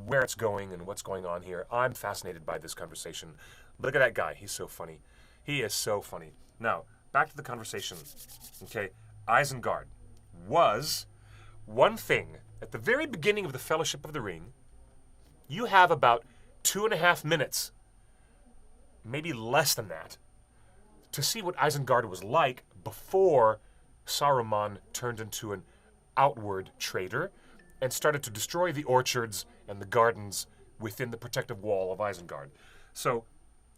Speaker 1: where it's going and what's going on here. I'm fascinated by this conversation. Look at that guy. He's so funny. He is so funny. Now, back to the conversation. Okay, Isengard was one thing. At the very beginning of the Fellowship of the Ring, you have about 2.5 minutes, maybe less than that, to see what Isengard was like before Saruman turned into an outward traitor and started to destroy the orchards and the gardens within the protective wall of Isengard. So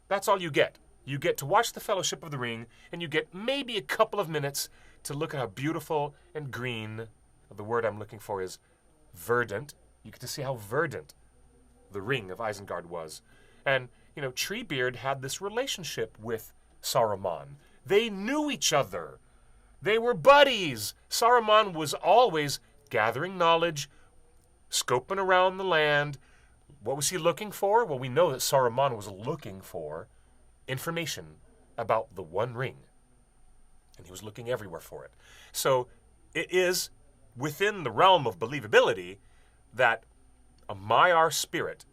Speaker 1: that's all you get. You get to watch the Fellowship of the Ring, and you get maybe a couple of minutes to look at how beautiful and green, the word I'm looking for is verdant. You get to see how verdant the ring of Isengard was. And, Treebeard had this relationship with Saruman. They knew each other. They were buddies. Saruman was always gathering knowledge, scoping around the land. What was he looking for? Well, we know that Saruman was looking for information about the One Ring. And he was looking everywhere for it. So it is within the realm of believability that a Maiar spirit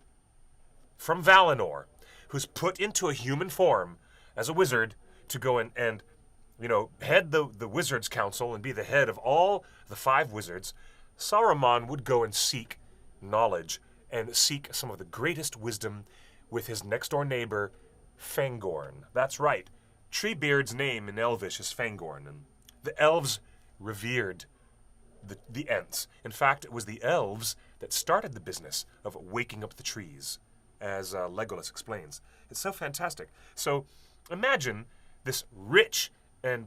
Speaker 1: from Valinor, who's put into a human form as a wizard to go and head the Wizards' Council and be the head of all the 5 wizards, Saruman would go and seek knowledge and seek some of the greatest wisdom with his next-door neighbor, Fangorn. That's right. Treebeard's name in Elvish is Fangorn, and the elves revered the Ents. In fact, it was the elves that started the business of waking up the trees, as Legolas explains. It's so fantastic. So imagine this rich and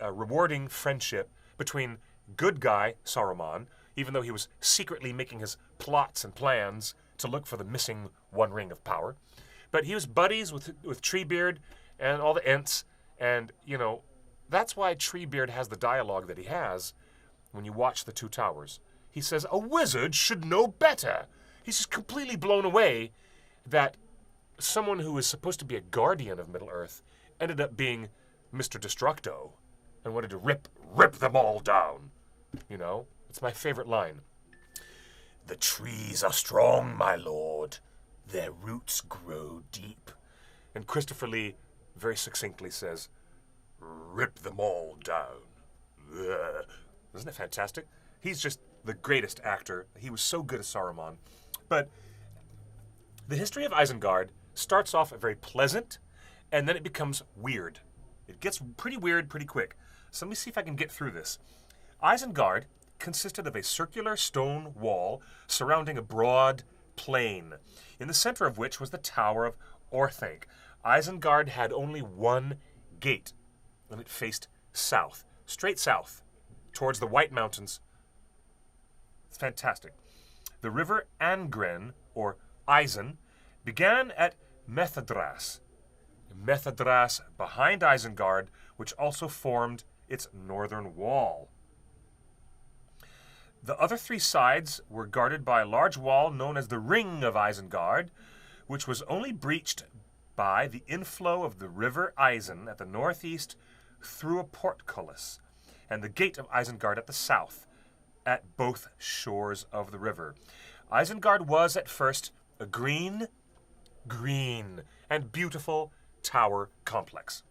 Speaker 1: rewarding friendship between good guy Saruman, even though he was secretly making his plots and plans to look for the missing One Ring of power. But he was buddies with Treebeard and all the Ents, and that's why Treebeard has the dialogue that he has when you watch The Two Towers. He says, a wizard should know better. He's just completely blown away that someone who was supposed to be a guardian of Middle-earth ended up being Mr. Destructo and wanted to rip them all down. It's my favorite line. The trees are strong, my lord. Their roots grow deep. And Christopher Lee very succinctly says, rip them all down. Ugh. Isn't it fantastic? He's just the greatest actor. He was so good as Saruman. But the history of Isengard starts off very pleasant, and then it becomes weird. It gets pretty weird pretty quick. So let me see if I can get through this. Isengard consisted of a circular stone wall surrounding a broad plain, in the center of which was the Tower of Orthanc. Isengard had only one gate, and it faced south, straight south, towards the White Mountains. It's fantastic. The river Angren, or Isen, began at Methadras. Methadras behind Isengard, which also formed its northern wall. The other 3 sides were guarded by a large wall known as the Ring of Isengard, which was only breached by the inflow of the river Isen at the northeast through a portcullis, and the gate of Isengard at the south, at both shores of the river. Isengard was at first a green, and beautiful tower complex,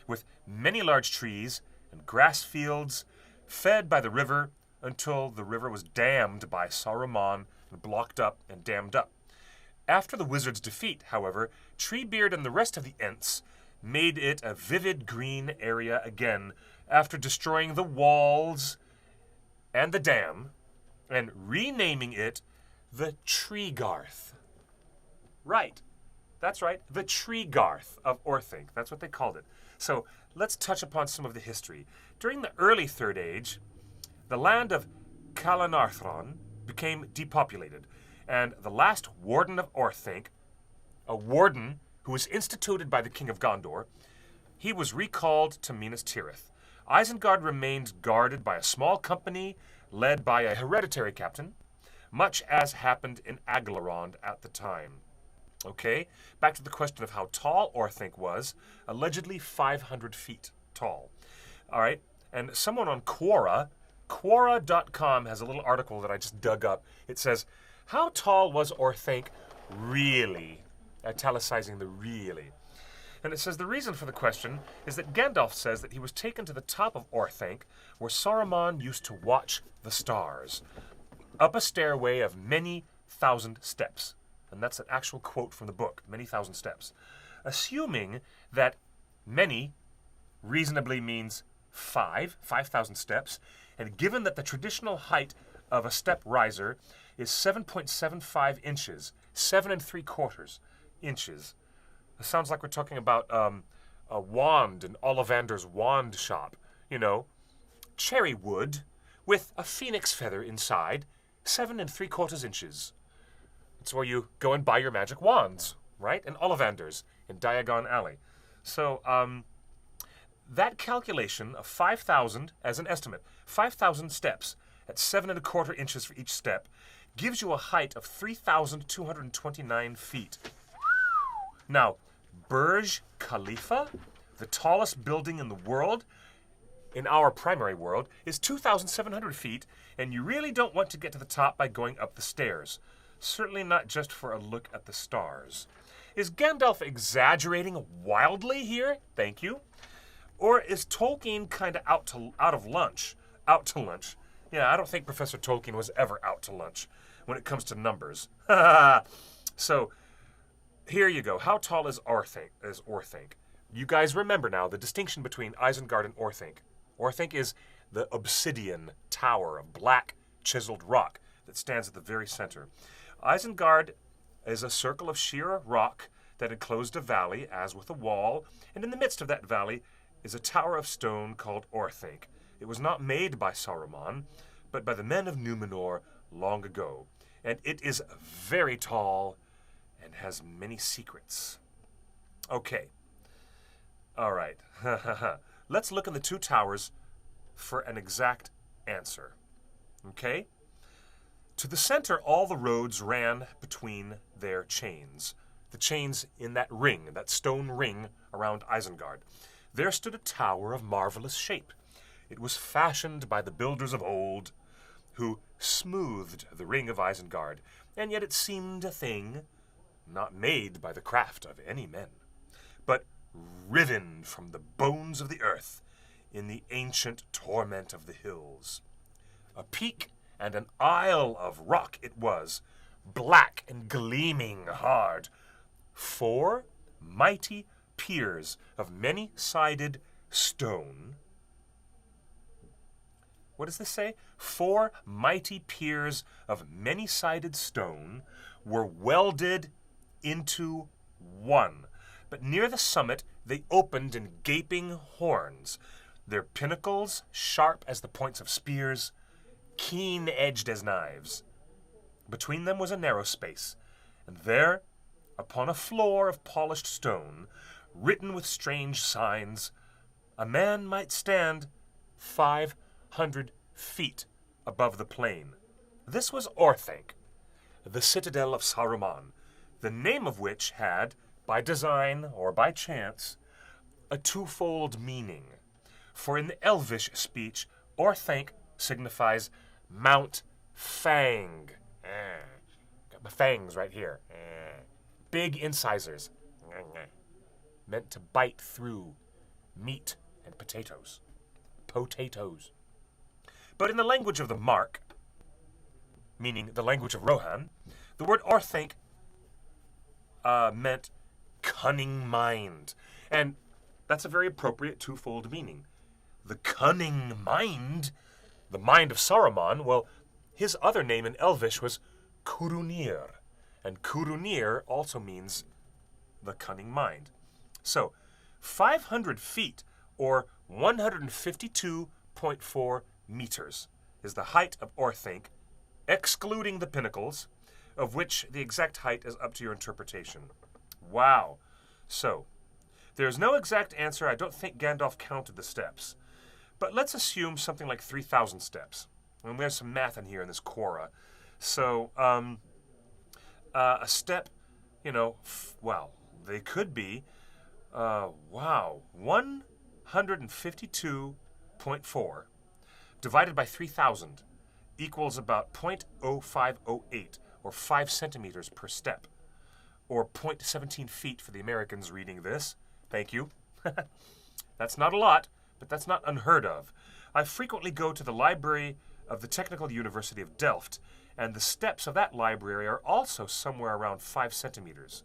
Speaker 1: with many large trees and grass fields fed by the river until the river was dammed by Saruman and blocked up and dammed up. After the wizard's defeat, however, Treebeard and the rest of the Ents made it a vivid green area again after destroying the walls and the dam and renaming it the Treegarth. Right. That's right. The Treegarth of Orthanc. That's what they called it. So let's touch upon some of the history. During the early Third Age, the land of Calanarthron became depopulated, and the last warden of Orthanc, a warden who was instituted by the King of Gondor, he was recalled to Minas Tirith. Isengard remained guarded by a small company led by a hereditary captain, much as happened in Aglarond at the time. Okay, back to the question of how tall Orthanc was, allegedly 500 feet tall. All right, and someone on Quora.com has a little article that I just dug up. It says, how tall was Orthanc really? italicizing the really. And it says the reason for the question is that Gandalf says that he was taken to the top of Orthanc, where Saruman used to watch the stars, up a stairway of many thousand steps. And that's an actual quote from the book, many thousand steps. Assuming that many reasonably means 5,000 steps, and given that the traditional height of a step riser is 7.75 inches, 7 3/4 inches. It sounds like we're talking about a wand in Ollivander's wand shop. You know, cherry wood with a phoenix feather inside, 7 3/4 inches. It's where you go and buy your magic wands, right? In Ollivander's in Diagon Alley. So that calculation of 5,000 as an estimate, 5,000 steps at 7 1/4 inches for each step, gives you a height of 3,229 feet. Now, Burj Khalifa, the tallest building in the world, in our primary world, is 2,700 feet, and you really don't want to get to the top by going up the stairs. Certainly not just for a look at the stars. Is Gandalf exaggerating wildly here? Thank you. Or is Tolkien kind of out to lunch? Yeah, I don't think Professor Tolkien was ever out to lunch when it comes to numbers. So, here you go. How tall is Orthanc? You guys remember now the distinction between Isengard and Orthanc. Orthanc is the obsidian tower of black chiseled rock that stands at the very center. Isengard is a circle of sheer rock that enclosed a valley as with a wall, and in the midst of that valley is a tower of stone called Orthanc. It was not made by Saruman, but by the men of Numenor long ago. And it is very tall and has many secrets. Okay. All right. Let's look at the two towers for an exact answer. Okay? To the center, all the roads ran between their chains. The chains in that ring, that stone ring around Isengard. There stood a tower of marvelous shape. It was fashioned by the builders of old, who smoothed the ring of Isengard, and yet it seemed a thing not made by the craft of any men, but riven from the bones of the earth in the ancient torment of the hills. A peak and an isle of rock it was, black and gleaming hard. 4 mighty piers of many-sided stone. What does this say? 4 mighty piers of many-sided stone were welded into one. But near the summit they opened in gaping horns, their pinnacles sharp as the points of spears, keen-edged as knives. Between them was a narrow space, and there, upon a floor of polished stone, written with strange signs, a man might stand 500 feet above the plain. This was Orthanc, the citadel of Saruman, the name of which had, by design or by chance, a twofold meaning. For in the Elvish speech, Orthanc signifies Mount Fang. Got my fangs right here. Big incisors. Meant to bite through meat and potatoes. Potatoes. But in the language of the Mark, meaning the language of Rohan, the word Orthanc meant cunning mind. And that's a very appropriate twofold meaning. The cunning mind, the mind of Saruman, well, his other name in Elvish was Curunir. And Curunir also means the cunning mind. So, 500 feet, or 152.4 meters, is the height of Orthanc, excluding the pinnacles, of which the exact height is up to your interpretation. Wow. So, there's no exact answer. I don't think Gandalf counted the steps. But let's assume something like 3,000 steps. And there's some math in here in this Quora. So, a step, well, they could be, 152.4 divided by 3,000 equals about 0.0508, or 5 centimeters per step. or 0.17 feet for the Americans reading this. Thank you. That's not a lot, but that's not unheard of. I frequently go to the library of the Technical University of Delft, and the steps of that library are also somewhere around 5 centimeters.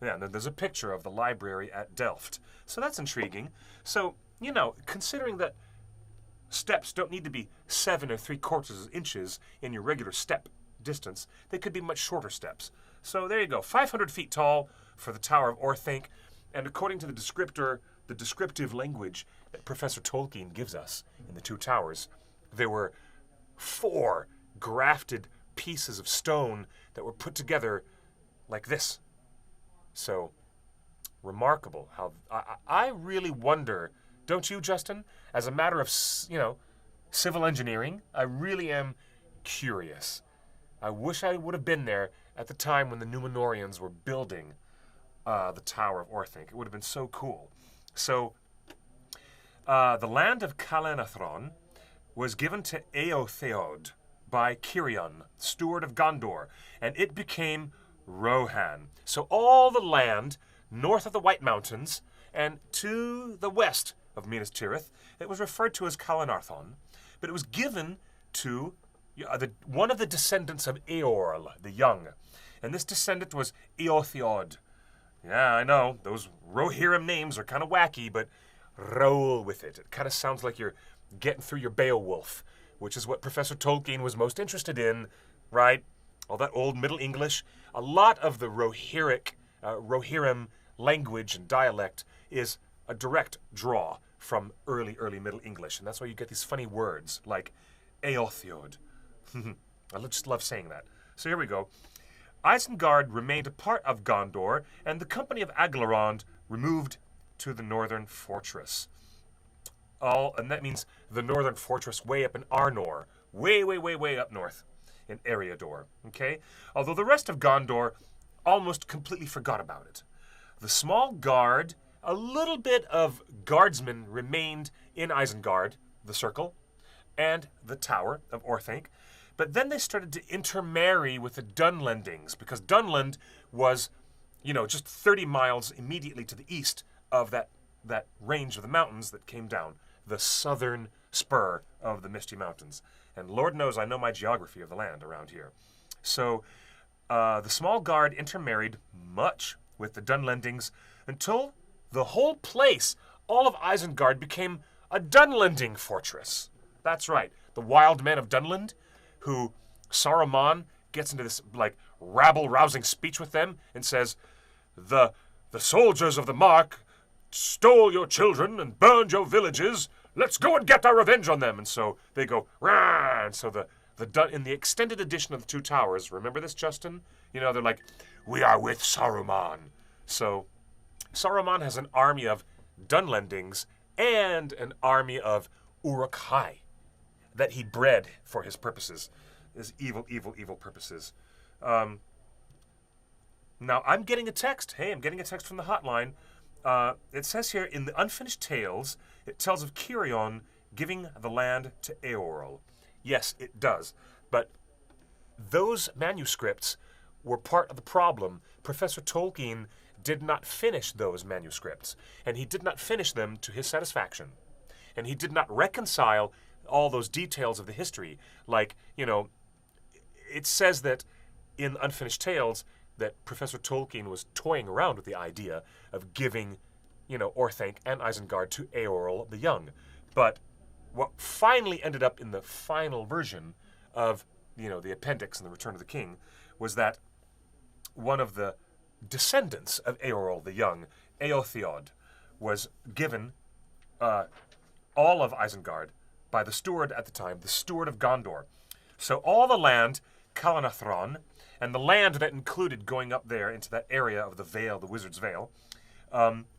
Speaker 1: Yeah, and then there's a picture of the library at Delft. So that's intriguing. So, you know, considering that steps don't need to be 7 3/4 inches in your regular step distance, they could be much shorter steps. So there you go, 500 feet tall for the Tower of Orthanc, and according to the descriptor, the descriptive language that Professor Tolkien gives us in the Two Towers, there were 4 grafted pieces of stone that were put together like this. So, remarkable. How I really wonder, don't you, Justin? As a matter of, you know, civil engineering, I really am curious. I wish I would have been there at the time when the Númenóreans were building the Tower of Orthanc. It would have been so cool. So, the land of Calan-Athron was given to Eotheod by Cirion, steward of Gondor, and it became Rohan. So all the land north of the White Mountains and to the west of Minas Tirith, it was referred to as Calan-Athron, but it was given to one of the descendants of Eorl, the Young. And this descendant was Eotheod. Yeah, I know, those Rohirrim names are kind of wacky, but roll with it. It kind of sounds like you're getting through your Beowulf, which is what Professor Tolkien was most interested in, right? All that old Middle English. A lot of the Rohirrim language and dialect is a direct draw from early Middle English, and that's why you get these funny words like Eotheod. I just love saying that. So here we go. Isengard remained a part of Gondor, and the company of Aglarond removed to the northern fortress. And that means the northern fortress way up in Arnor, way up north in Eriador, okay? Although the rest of Gondor almost completely forgot about it. The small guard, a little bit of guardsmen remained in Isengard, the circle, and the Tower of Orthanc, but then they started to intermarry with the Dunlendings, because Dunland was, you know, just 30 miles immediately to the east of that range of the mountains that came down, the southern spur of the Misty Mountains. And Lord knows I know my geography of the land around here. So the small guard intermarried much with the Dunlendings until the whole place, all of Isengard, became a Dunlending fortress. That's right, the wild men of Dunland, who Saruman gets into this like rabble-rousing speech with them and says, the soldiers of the Mark stole your children and burned your villages. Let's go and get our revenge on them. And so they go, rah! And so in the extended edition of the Two Towers, remember this, Justin? You know, they're like, we are with Saruman. So Saruman has an army of Dunlendings and an army of Uruk-hai that he bred for his purposes, his evil purposes. Now, I'm getting a text. Hey, I'm getting a text from the hotline. It says here, in the Unfinished Tales, it tells of Cirion giving the land to Eorl. Yes, it does. But those manuscripts were part of the problem. Professor Tolkien did not finish those manuscripts, and he did not finish them to his satisfaction. And he did not reconcile all those details of the history. Like, you know, it says that in Unfinished Tales that Professor Tolkien was toying around with the idea of giving, you know, Orthanc and Isengard to Eorl the Young. But what finally ended up in the final version of, you know, the appendix in The Return of the King was that one of the descendants of Eorl the Young, Eotheod, was given all of Isengard by the steward at the time, the steward of Gondor. So all the land, Calan-Athron, and the land that included going up there into that area of the Vale, the Wizard's Vale,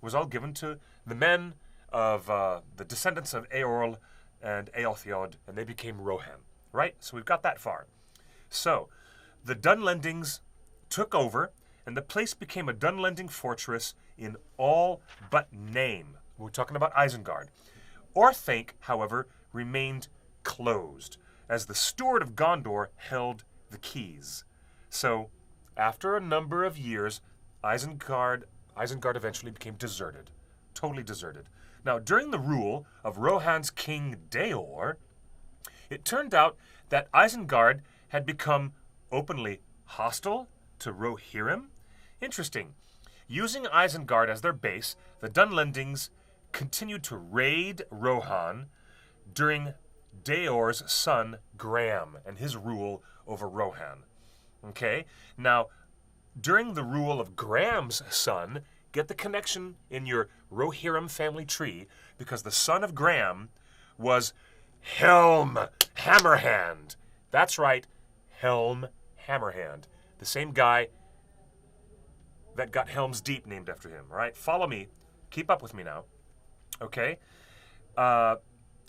Speaker 1: was all given to the men of the descendants of Eorl and Eotheod, and they became Rohan, right? So we've got that far. So the Dunlendings took over, and the place became a Dunlending fortress in all but name. We're talking about Isengard. Orthanc, however, remained closed, as the steward of Gondor held the keys. So, after a number of years, Isengard eventually became deserted, totally deserted. Now, during the rule of Rohan's king Daor, it turned out that Isengard had become openly hostile to Rohirrim. Interesting. Using Isengard as their base, the Dunlendings continued to raid Rohan during Daor's son Gram and his rule over Rohan. Okay? Now, during the rule of Gram's son, get the connection in your Rohirrim family tree, because the son of Gram was Helm Hammerhand. That's right, Helm Hammerhand. The same guy that got Helm's Deep named after him, all right? Follow me. Keep up with me now. Okay?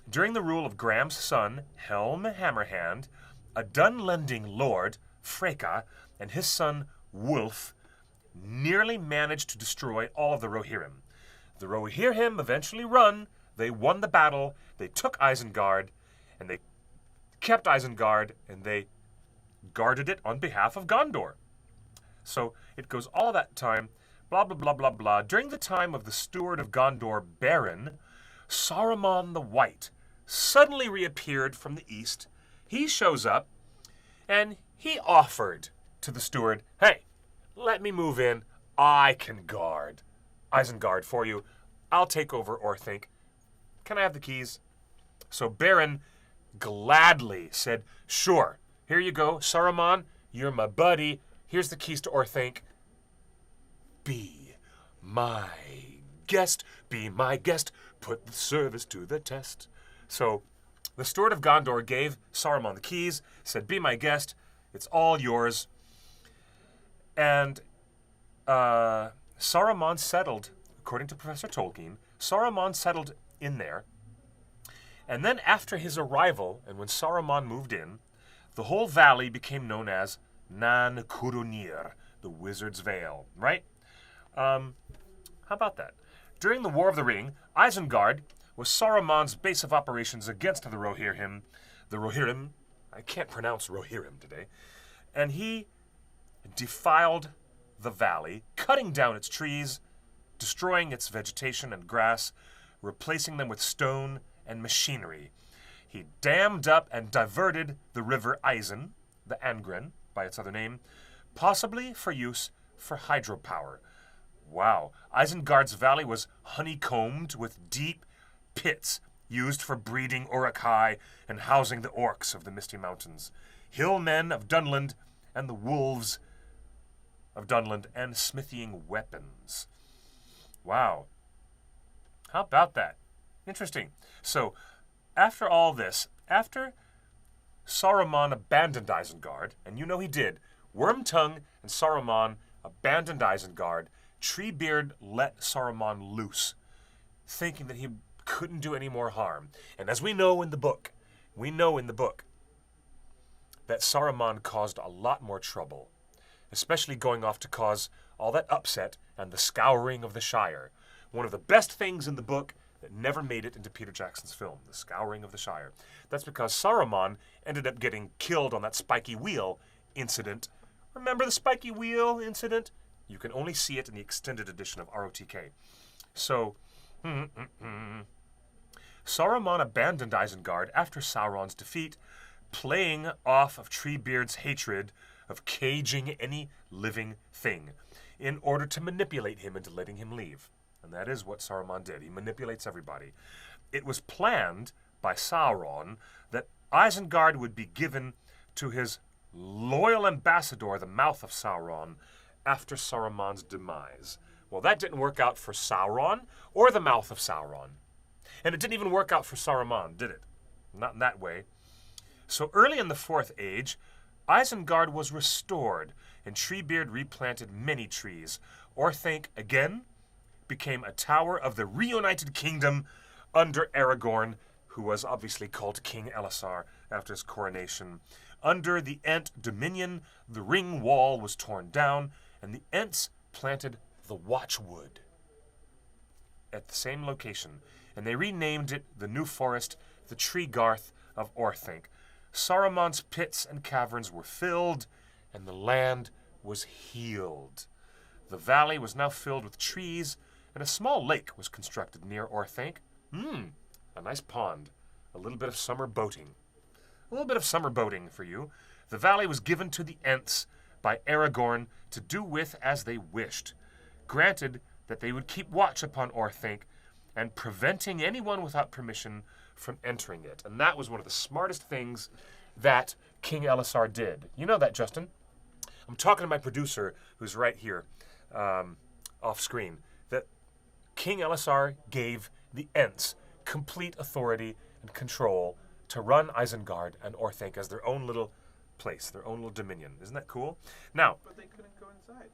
Speaker 1: During the rule of Gram's son, Helm Hammerhand, a Dunlending lord, Freka, and his son, Wulf, nearly managed to destroy all of the Rohirrim. The Rohirrim eventually they won the battle, they took Isengard, and they kept Isengard, and they guarded it on behalf of Gondor. So it goes all of that time, blah, blah, blah, blah, blah. During the time of the steward of Gondor, Beren, Saruman the White suddenly reappeared from the east. He shows up, and he offered to the steward, hey, let me move in. I can guard Isengard for you. I'll take over Orthanc. Can I have the keys? So Beren gladly said, sure, here you go, Saruman, you're my buddy. Here's the keys to Orthanc. Be my guest, be my guest, put the service to the test. So the steward of Gondor gave Saruman the keys, said, be my guest, it's all yours. And Saruman settled, according to Professor Tolkien, Saruman settled in there. And then after his arrival, and when Saruman moved in, the whole valley became known as Nan Curunir, the Wizard's Vale, right? How about that? During the War of the Ring, Isengard was Saruman's base of operations against the Rohirrim. The Rohirrim, I can't pronounce Rohirrim today. And he defiled the valley, cutting down its trees, destroying its vegetation and grass, replacing them with stone and machinery. He dammed up and diverted the river Isen, the Angren, by its other name, possibly for use for hydropower. Wow. Isengard's valley was honeycombed with deep pits used for breeding Uruk-hai and housing the orcs of the Misty Mountains, hillmen of Dunland, and the wolves of Dunland, and smithying weapons. Wow. How about that? Interesting. So, after all this, after Saruman abandoned Isengard, and you know he did, Wormtongue and Saruman abandoned Isengard, Treebeard let Saruman loose, thinking that he couldn't do any more harm. And as we know in the book that Saruman caused a lot more trouble, especially going off to cause all that upset and the scouring of the Shire. One of the best things in the book that never made it into Peter Jackson's film, the scouring of the Shire. That's because Saruman ended up getting killed on that spiky wheel incident. Remember the spiky wheel incident? You can only see it in the extended edition of ROTK. So, Saruman abandoned Isengard after Sauron's defeat, playing off of Treebeard's hatred of caging any living thing in order to manipulate him into letting him leave. And that is what Saruman did. He manipulates everybody. It was planned by Sauron that Isengard would be given to his loyal ambassador, the Mouth of Sauron, after Saruman's demise. Well, that didn't work out for Sauron or the Mouth of Sauron. And it didn't even work out for Saruman, did it? Not in that way. So early in the Fourth Age, Isengard was restored, and Treebeard replanted many trees. Orthanc, again, became a tower of the reunited kingdom under Aragorn, who was obviously called King Elisar after his coronation. Under the Ent dominion, the ring wall was torn down, and the Ents planted the Watchwood at the same location, and they renamed it the New Forest, the Treegarth of Orthanc. Saruman's pits and caverns were filled, and the land was healed. The valley was now filled with trees, and a small lake was constructed near Orthanc. A nice pond. A little bit of summer boating. A little bit of summer boating for you. The valley was given to the Ents by Aragorn to do with as they wished, granted that they would keep watch upon Orthanc and preventing anyone without permission from entering it. And that was one of the smartest things that King Elisar did. You know that, Justin? I'm talking to my producer, who's right here, off screen, that King Elisar gave the Ents complete authority and control to run Isengard and Orthanc as their own little place, their own little dominion. Isn't that cool? Now,
Speaker 3: but they couldn't go inside.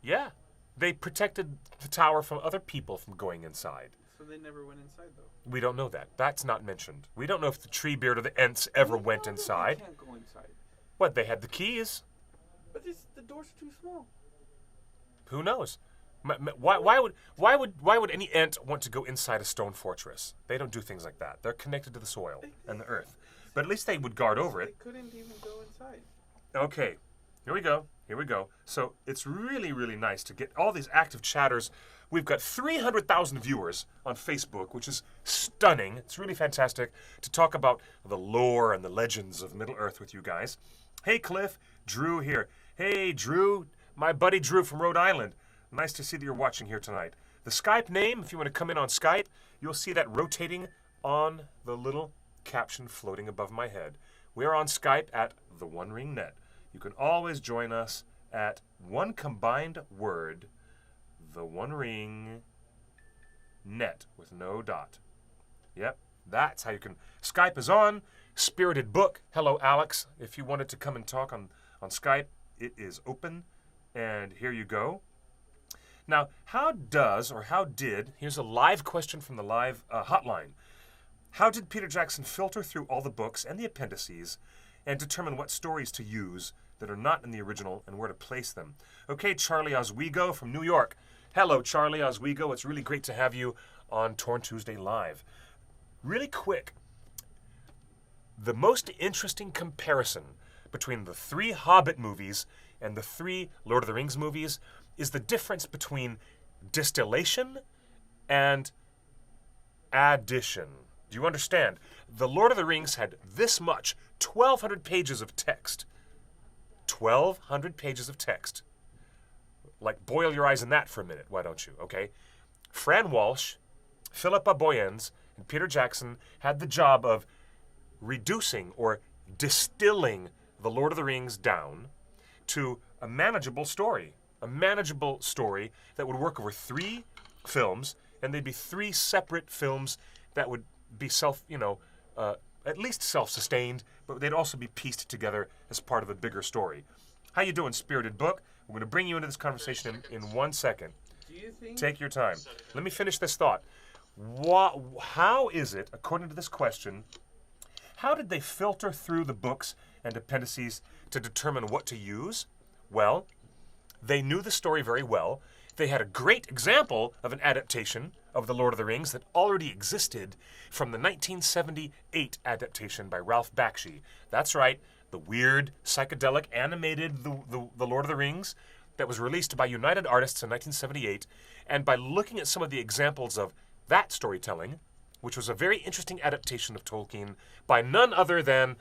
Speaker 1: Yeah. They protected the tower from other people from going inside.
Speaker 3: So they never went inside, though.
Speaker 1: We don't know that. That's not mentioned. We don't know if the Treebeard or the Ents ever went inside.
Speaker 3: They can't go inside.
Speaker 1: What, they had the keys?
Speaker 3: But the doors are too small.
Speaker 1: Who knows? Why would any Ent want to go inside a stone fortress? They don't do things like that. They're connected to the soil and the earth. But at least they would guard over it.
Speaker 3: They couldn't even go inside.
Speaker 1: Okay. Here we go. Here we go. So it's really, really nice to get all these active chatters. We've got 300,000 viewers on Facebook, which is stunning. It's really fantastic to talk about the lore and the legends of Middle-earth with you guys. Hey, Cliff. Drew here. Hey, Drew. My buddy Drew from Rhode Island. Nice to see that you're watching here tonight. The Skype name, if you want to come in on Skype, you'll see that rotating on the little caption floating above my head. We're on Skype at TheOneRing.net. You can always join us at one combined word, TheOneRing.net with no dot. Yep, that's how you can. Skype is on. Spirited Book. Hello, Alex. If you wanted to come and talk on Skype, it is open. And here you go. Now, how did, here's a live question from the live hotline. How did Peter Jackson filter through all the books and the appendices and determine what stories to use that are not in the original and where to place them? Okay, Charlie Oswego from New York. Hello, Charlie Oswego. It's really great to have you on Torn Tuesday Live. Really quick, the most interesting comparison between the 3 Hobbit movies and the 3 Lord of the Rings movies is the difference between distillation and addition. Do you understand? The Lord of the Rings had this much, 1,200 pages of text. 1,200 pages of text. Like, boil your eyes in that for a minute, why don't you, okay? Fran Walsh, Philippa Boyens, and Peter Jackson had the job of reducing or distilling the Lord of the Rings down to a manageable story. A manageable story that would work over 3 films, and they'd be 3 separate films that would be at least self-sustained, but they'd also be pieced together as part of a bigger story. How you doing, Spirited Book? We're going to bring you into this conversation in 1 second.
Speaker 3: Do you think?
Speaker 1: Take your time. Let me finish this thought. How is it, according to this question, how did they filter through the books and appendices to determine what to use? Well, they knew the story very well. They had a great example of an adaptation of The Lord of the Rings that already existed from the 1978 adaptation by Ralph Bakshi. That's right, the weird, psychedelic, animated The Lord of the Rings that was released by United Artists in 1978. And by looking at some of the examples of that storytelling, which was a very interesting adaptation of Tolkien by none other than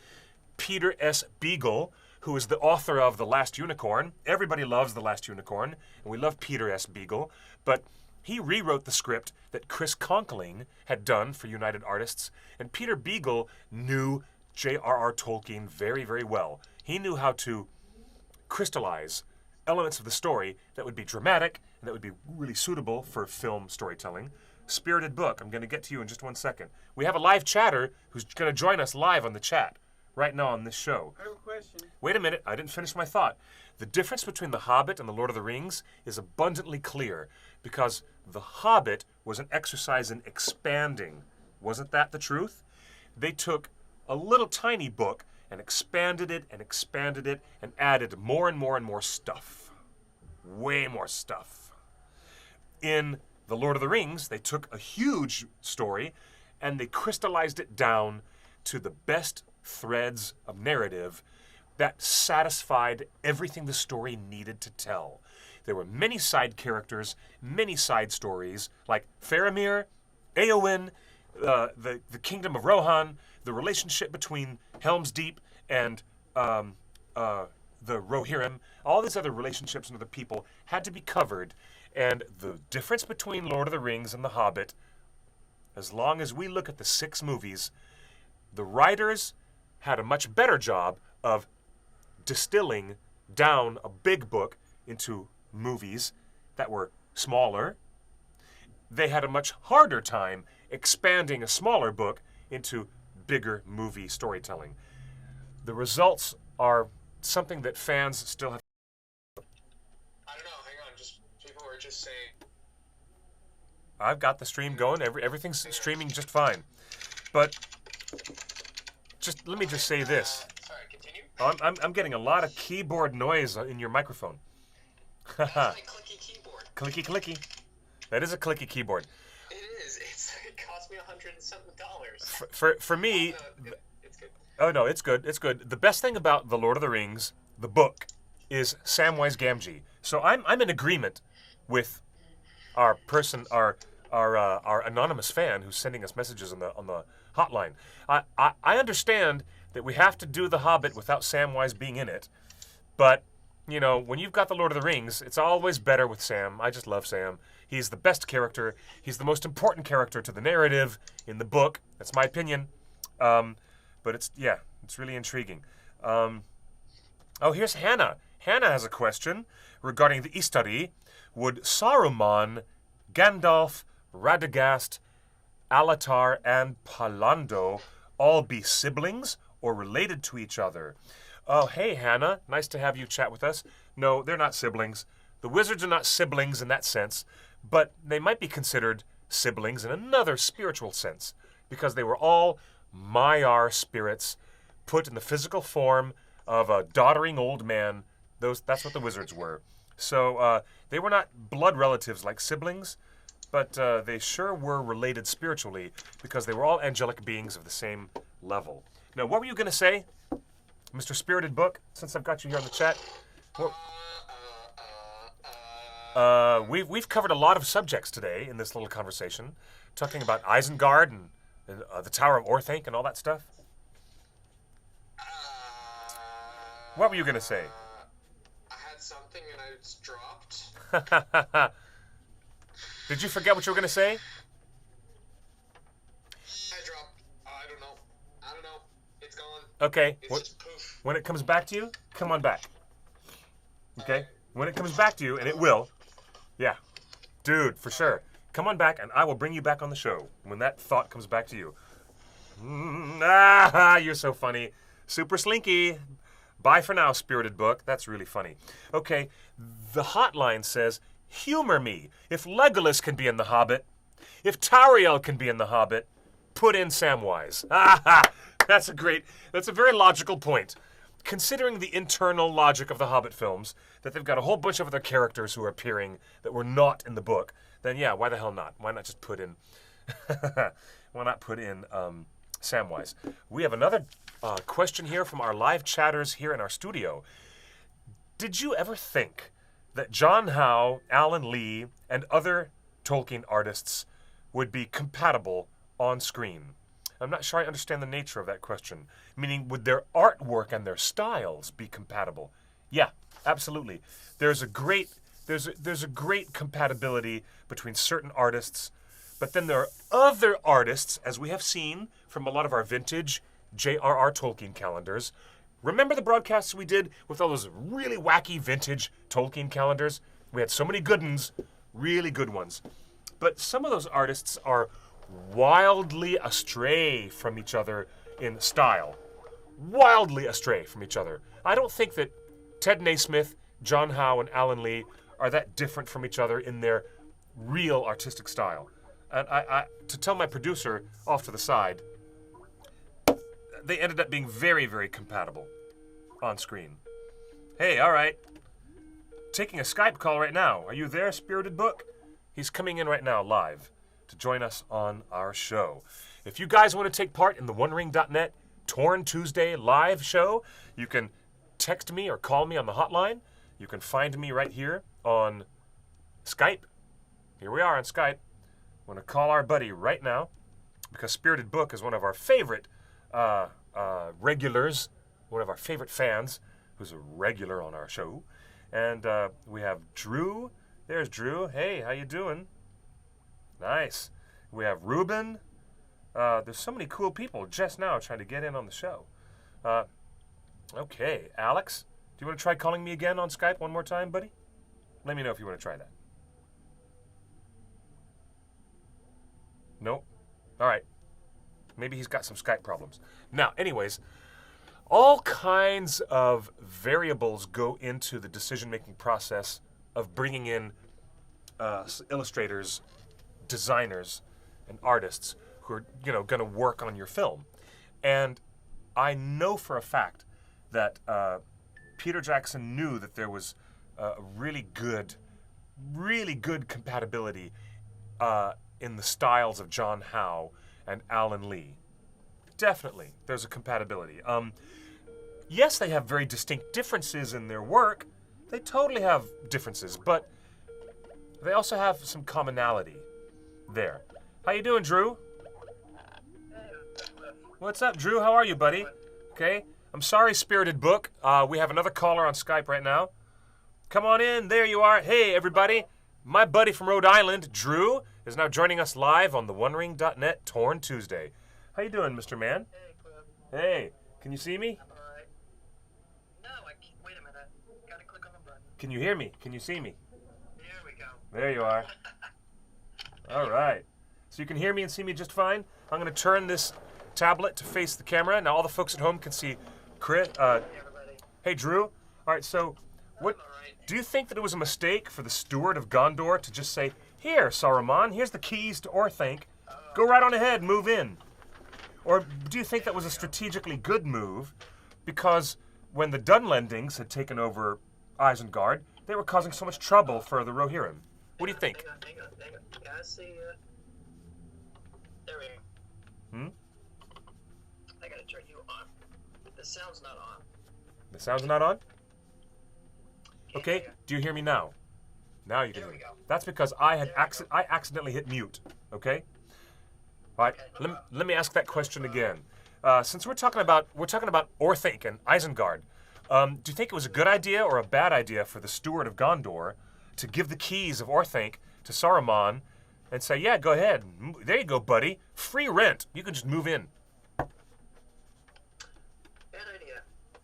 Speaker 1: Peter S. Beagle, who is the author of The Last Unicorn. Everybody loves The Last Unicorn, and we love Peter S. Beagle, but he rewrote the script that Chris Conkling had done for United Artists, and Peter Beagle knew J.R.R. Tolkien very, very well. He knew how to crystallize elements of the story that would be dramatic and that would be really suitable for film storytelling. Spirited Book, I'm going to get to you in just 1 second. We have a live chatter who's going to join us live on the chat right now on this show.
Speaker 3: I have a question.
Speaker 1: Wait a minute, I didn't finish my thought. The difference between The Hobbit and The Lord of the Rings is abundantly clear because The Hobbit was an exercise in expanding. Wasn't that the truth? They took a little tiny book and expanded it and added more and more and more stuff. Way more stuff. In The Lord of the Rings, they took a huge story and they crystallized it down to the best threads of narrative that satisfied everything the story needed to tell. There were many side characters, many side stories, like Faramir, Eowyn, the Kingdom of Rohan, the relationship between Helm's Deep and the Rohirrim. All these other relationships and other people had to be covered. And the difference between Lord of the Rings and The Hobbit, as long as we look at the 6 movies, the writers had a much better job of distilling down a big book into movies that were smaller. They had a much harder time expanding a smaller book into bigger movie storytelling. The results are something that fans still have.
Speaker 4: I don't know, hang on, people were just saying.
Speaker 1: I've got the stream going, everything's streaming just fine. But let me just say this.
Speaker 4: Sorry, continue.
Speaker 1: I'm getting a lot of keyboard noise in your microphone.
Speaker 4: That's my clicky keyboard.
Speaker 1: Clicky clicky. That is a clicky keyboard.
Speaker 4: It is. It cost me $100 and something.
Speaker 1: For me,
Speaker 4: It's good.
Speaker 1: oh no, it's good. It's good. The best thing about The Lord of the Rings, the book, is Samwise Gamgee. So I'm in agreement with our anonymous fan who's sending us messages on the hotline. I understand that we have to do The Hobbit without Samwise being in it, but you know, when you've got The Lord of the Rings, it's always better with Sam. I just love Sam. He's the best character. He's the most important character to the narrative in the book. That's my opinion. But it's really intriguing. Oh, here's Hannah. Hannah has a question regarding the Istari. Would Saruman, Gandalf, Radagast, Alatar, and Palando all be siblings or related to each other? Oh, hey, Hannah. Nice to have you chat with us. No, they're not siblings. The wizards are not siblings in that sense, but they might be considered siblings in another spiritual sense, because they were all Maiar spirits put in the physical form of a doddering old man. That's what the wizards were. So they were not blood relatives like siblings, but they sure were related spiritually, because they were all angelic beings of the same level. Now, what were you going to say, Mr. Spirited Book, since I've got you here on the chat? We've covered a lot of subjects today in this little conversation, talking about Isengard and the Tower of Orthanc and all that stuff. What were you going to say?
Speaker 4: I had something and I just dropped.
Speaker 1: Did you forget what you were going to say?
Speaker 4: I dropped. I don't know. It's gone.
Speaker 1: Okay.
Speaker 4: It's just poof.
Speaker 1: When it comes back to you, come on back. Okay? When it comes back to you, and it will. Yeah. Dude, for sure. Come on back, and I will bring you back on the show when that thought comes back to you. You're so funny. Super slinky. Bye for now, Spirited Book. That's really funny. Okay, the hotline says, humor me. If Legolas can be in The Hobbit, if Tauriel can be in The Hobbit, put in Samwise. That's a very logical point. Considering the internal logic of the Hobbit films, that they've got a whole bunch of other characters who are appearing that were not in the book, then yeah, why the hell not? Why not just put in, Samwise? We have another question here from our live chatters here in our studio. Did you ever think that John Howe, Alan Lee, and other Tolkien artists would be compatible on screen? I'm not sure I understand the nature of that question. Meaning, would their artwork and their styles be compatible? Yeah, absolutely. There's a great compatibility between certain artists, but then there are other artists, as we have seen from a lot of our vintage J.R.R. Tolkien calendars. Remember the broadcasts we did with all those really wacky vintage Tolkien calendars? We had so many good ones, really good ones. But some of those artists are wildly astray from each other in style. Wildly astray from each other. I don't think that Ted Naismith, John Howe, and Alan Lee are that different from each other in their real artistic style. And I to tell my producer off to the side, they ended up being very, very compatible on screen. Hey, all right. Taking a Skype call right now. Are you there, Spirited Book? He's coming in right now live to join us on our show. If you guys want to take part in the OneRing.net Torn Tuesday live show, you can text me or call me on the hotline. You can find me right here on Skype. Here we are on Skype. I'm going to call our buddy right now because Spirited Book is one of our favorite regulars, one of our favorite fans who's a regular on our show. And we have Drew. There's Drew. Hey, how you doing? Nice. We have Ruben. There's so many cool people just now trying to get in on the show. Okay, Alex, do you want to try calling me again on Skype one more time, buddy? Let me know if you want to try that. Nope. All right. Maybe he's got some Skype problems. Now, anyways, all kinds of variables go into the decision-making process of bringing in illustrators, designers, and artists who are, going to work on your film. And I know for a fact that Peter Jackson knew that there was really good compatibility in the styles of John Howe and Alan Lee. Definitely, there's a compatibility. Yes, they have very distinct differences in their work. They totally have differences, but they also have some commonality there. How you doing, Drew? What's up, Drew? How are you, buddy? Okay. I'm sorry, Spirited Book. We have another caller on Skype right now. Come on in. There you are. Hey, everybody. My buddy from Rhode Island, Drew, is now joining us live on TheOneRing.net Torn Tuesday. How you doing, Mr. Man?
Speaker 5: Hey, Cliff.
Speaker 1: Hey, can you see me?
Speaker 5: I'm alright. No, I can't. Wait a minute. Gotta click on the button.
Speaker 1: Can you hear me? Can you see me?
Speaker 5: There we go.
Speaker 1: There you are. All right. So you can hear me and see me just fine? I'm going to turn this tablet to face the camera. Now all the folks at home can see Chris.
Speaker 5: Hey, everybody.
Speaker 1: Hey, Drew. All right, so what
Speaker 5: I'm alright.
Speaker 1: do you think that it was a mistake for the steward of Gondor to just say, "Here, Saruman, here's the keys to Orthanc. Go right on ahead, move in"? Or do you think that was a strategically good move because when the Dunlendings had taken over Isengard, they were causing so much trouble for the Rohirrim? What do you think?
Speaker 5: Hang on. Yeah, I see. There we go. I gotta turn you on. The sound's not on.
Speaker 1: The sound's not on? Okay,
Speaker 5: hang on.
Speaker 1: do you hear me now? Now you can
Speaker 5: There
Speaker 1: hear
Speaker 5: we
Speaker 1: me.
Speaker 5: go.
Speaker 1: That's because I
Speaker 5: There we
Speaker 1: accidentally hit mute, okay? All right,
Speaker 5: Okay.
Speaker 1: let me ask that question again. Since we're talking about Orthanc and Isengard, do you think it was a good idea or a bad idea for the steward of Gondor to give the keys of Orthanc to Saruman and say, "Yeah, go ahead. There you go, buddy. Free rent. You can just move in"?
Speaker 5: Bad idea.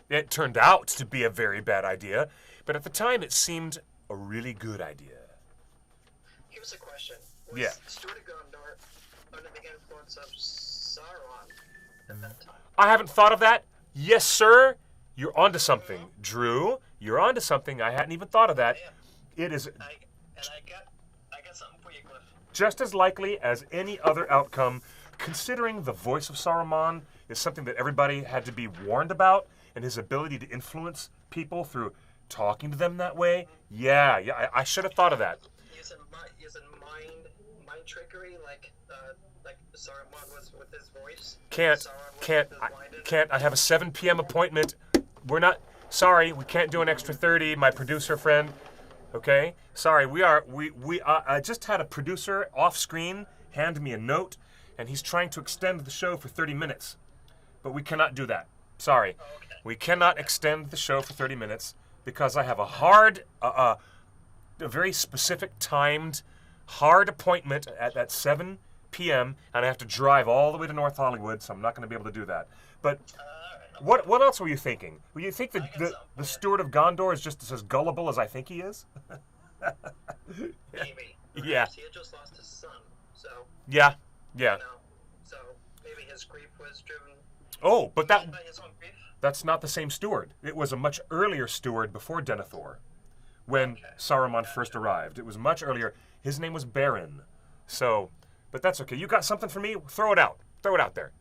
Speaker 1: It turned out to be a very bad idea, but at the time it seemed a really good idea.
Speaker 5: Here's a question. Was
Speaker 1: Yeah.
Speaker 5: Steward of Gondor under the influence of Sauron at that time?
Speaker 1: I haven't thought of that. Yes, sir. You're onto something. Drew, you're onto something. I hadn't even thought of that. It is
Speaker 5: I got something for you, Cliff.
Speaker 1: just as likely as any other outcome, considering the voice of Saruman is something that everybody had to be warned about, and his ability to influence people through talking to them that way. Yeah, I should have thought of that.
Speaker 5: Using mind trickery, like Saruman was with his voice.
Speaker 1: Can't. I have a 7 p.m. appointment. Sorry, we can't do an extra 30, my producer friend. Okay? Sorry, I just had a producer off screen hand me a note, and he's trying to extend the show for 30 minutes. But we cannot do that. Sorry.
Speaker 5: Okay.
Speaker 1: We cannot extend the show for 30 minutes because I have a very specific timed, hard appointment at 7 p.m., and I have to drive all the way to North Hollywood, so I'm not going to be able to do that. But what else were you thinking? Were you think that the steward of Gondor is just as gullible as I think he is?
Speaker 5: Maybe.
Speaker 1: Yeah.
Speaker 5: Perhaps he had just lost his son, so
Speaker 1: Yeah.
Speaker 5: so maybe his grief was driven
Speaker 1: Oh, but
Speaker 5: by his own grief.
Speaker 1: that's not the same steward. It was a much earlier steward before Denethor, when Saruman first arrived. It was much earlier. His name was Baron. So, but that's okay. You got something for me? Throw it out. Throw it out there.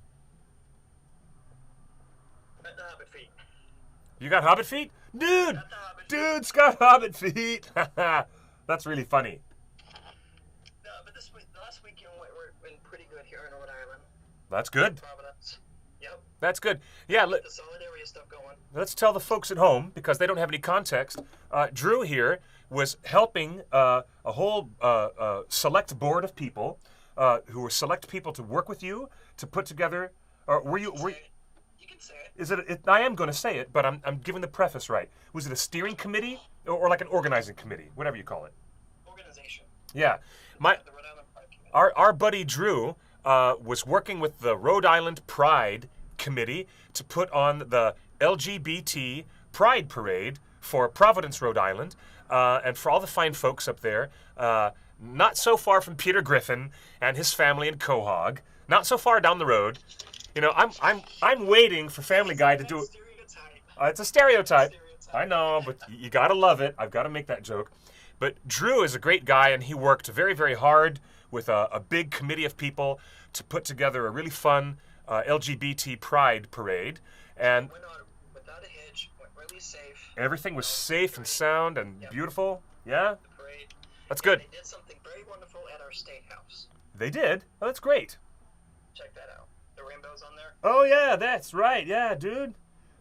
Speaker 5: The Hobbit feet.
Speaker 1: You got hobbit feet? Dude!
Speaker 5: Got the Hobbit feet.
Speaker 1: Dude's got hobbit feet! That's really funny.
Speaker 5: No, but the last weekend we're been pretty good here in Rhode Island.
Speaker 1: That's good.
Speaker 5: Providence. Yep.
Speaker 1: That's good. Yeah,
Speaker 5: The solid area stuff going.
Speaker 1: let's tell the folks at home, because they don't have any context. Drew here was helping a whole select board of people who were select people to work with you to put together. Were you?
Speaker 5: You can say it.
Speaker 1: Is it? I am going to say it, but I'm giving the preface right. Was it a steering committee or like an organizing committee, whatever you call it?
Speaker 5: Organization.
Speaker 1: Yeah,
Speaker 5: The Rhode Island Pride Committee.
Speaker 1: our buddy Drew was working with the Rhode Island Pride Committee to put on the LGBT Pride Parade for Providence, Rhode Island, and for all the fine folks up there. Not so far from Peter Griffin and his family in Quahog. Not so far down the road. You know, I'm waiting for Family Guy to do it. It's a stereotype. I know, but you gotta love it. I've got to make that joke. But Drew is a great guy, and he worked very, very hard with a big committee of people to put together a really fun LGBT Pride Parade. And
Speaker 5: Went on without a hitch, went really safe.
Speaker 1: everything was safe and sound and beautiful. Yeah?
Speaker 5: The parade.
Speaker 1: That's good.
Speaker 5: They did something very wonderful at our state house.
Speaker 1: They did? Oh, that's great.
Speaker 5: Check that out. The rainbow's on there.
Speaker 1: Oh, yeah, that's right. Yeah, dude.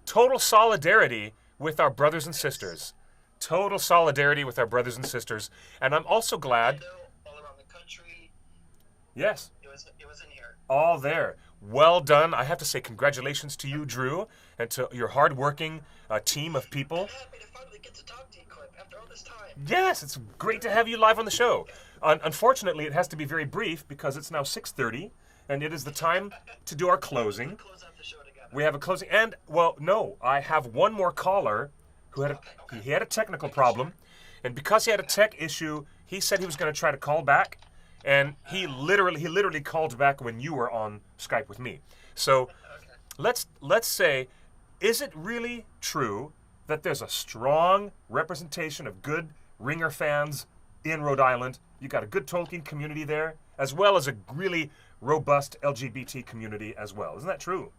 Speaker 1: Total solidarity with our brothers and sisters. Total solidarity with our brothers and sisters. And I'm also glad.
Speaker 5: All around the country.
Speaker 1: Yes.
Speaker 5: It was in here.
Speaker 1: All there. Well done. I have to say congratulations to you, Drew, and to your hardworking team of people.
Speaker 5: I'm happy to finally get to talk to you, Clip, after all this time.
Speaker 1: Yes, it's great to have you live on the show. Unfortunately, it has to be very brief because it's now 6:30, and it is the time to do our closing.
Speaker 5: Close out the show together.
Speaker 1: We have a closing, and, well, no, I have one more caller who had he had a technical problem, and because he had a tech issue, he said he was going to try to call back, and he literally called back when you were on Skype with me. So let's say, is it really true that there's a strong representation of good Ringer fans in Rhode Island? You got a good Tolkien community there, as well as a really robust LGBT community as well. Isn't that true?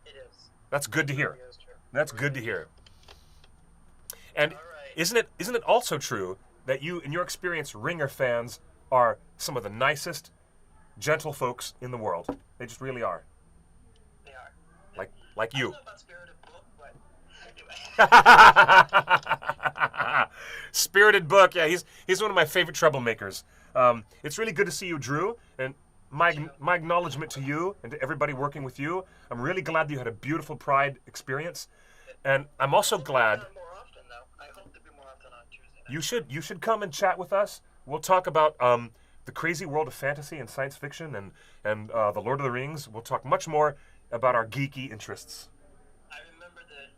Speaker 5: It is.
Speaker 1: That's good to hear.
Speaker 5: It is true.
Speaker 1: That's good to hear. And
Speaker 5: All right.
Speaker 1: isn't it also true that you, in your experience, Ringer fans are some of the nicest, gentle folks in the world? They just really are.
Speaker 5: They are.
Speaker 1: Like
Speaker 5: I
Speaker 1: you.
Speaker 5: don't know about Spirited Book, but anyway.
Speaker 1: Spirited Book, yeah, he's one of my favorite troublemakers. It's really good to see you, Drew, and my acknowledgement to you and to everybody working with you. I'm really glad that you had a beautiful Pride experience, and I'm also glad
Speaker 5: More often, though. I hope to be more often on Tuesday night.
Speaker 1: you should come and chat with us. We'll talk about the crazy world of fantasy and science fiction and the Lord of the Rings. We'll talk much more about our geeky interests.
Speaker 5: I remember the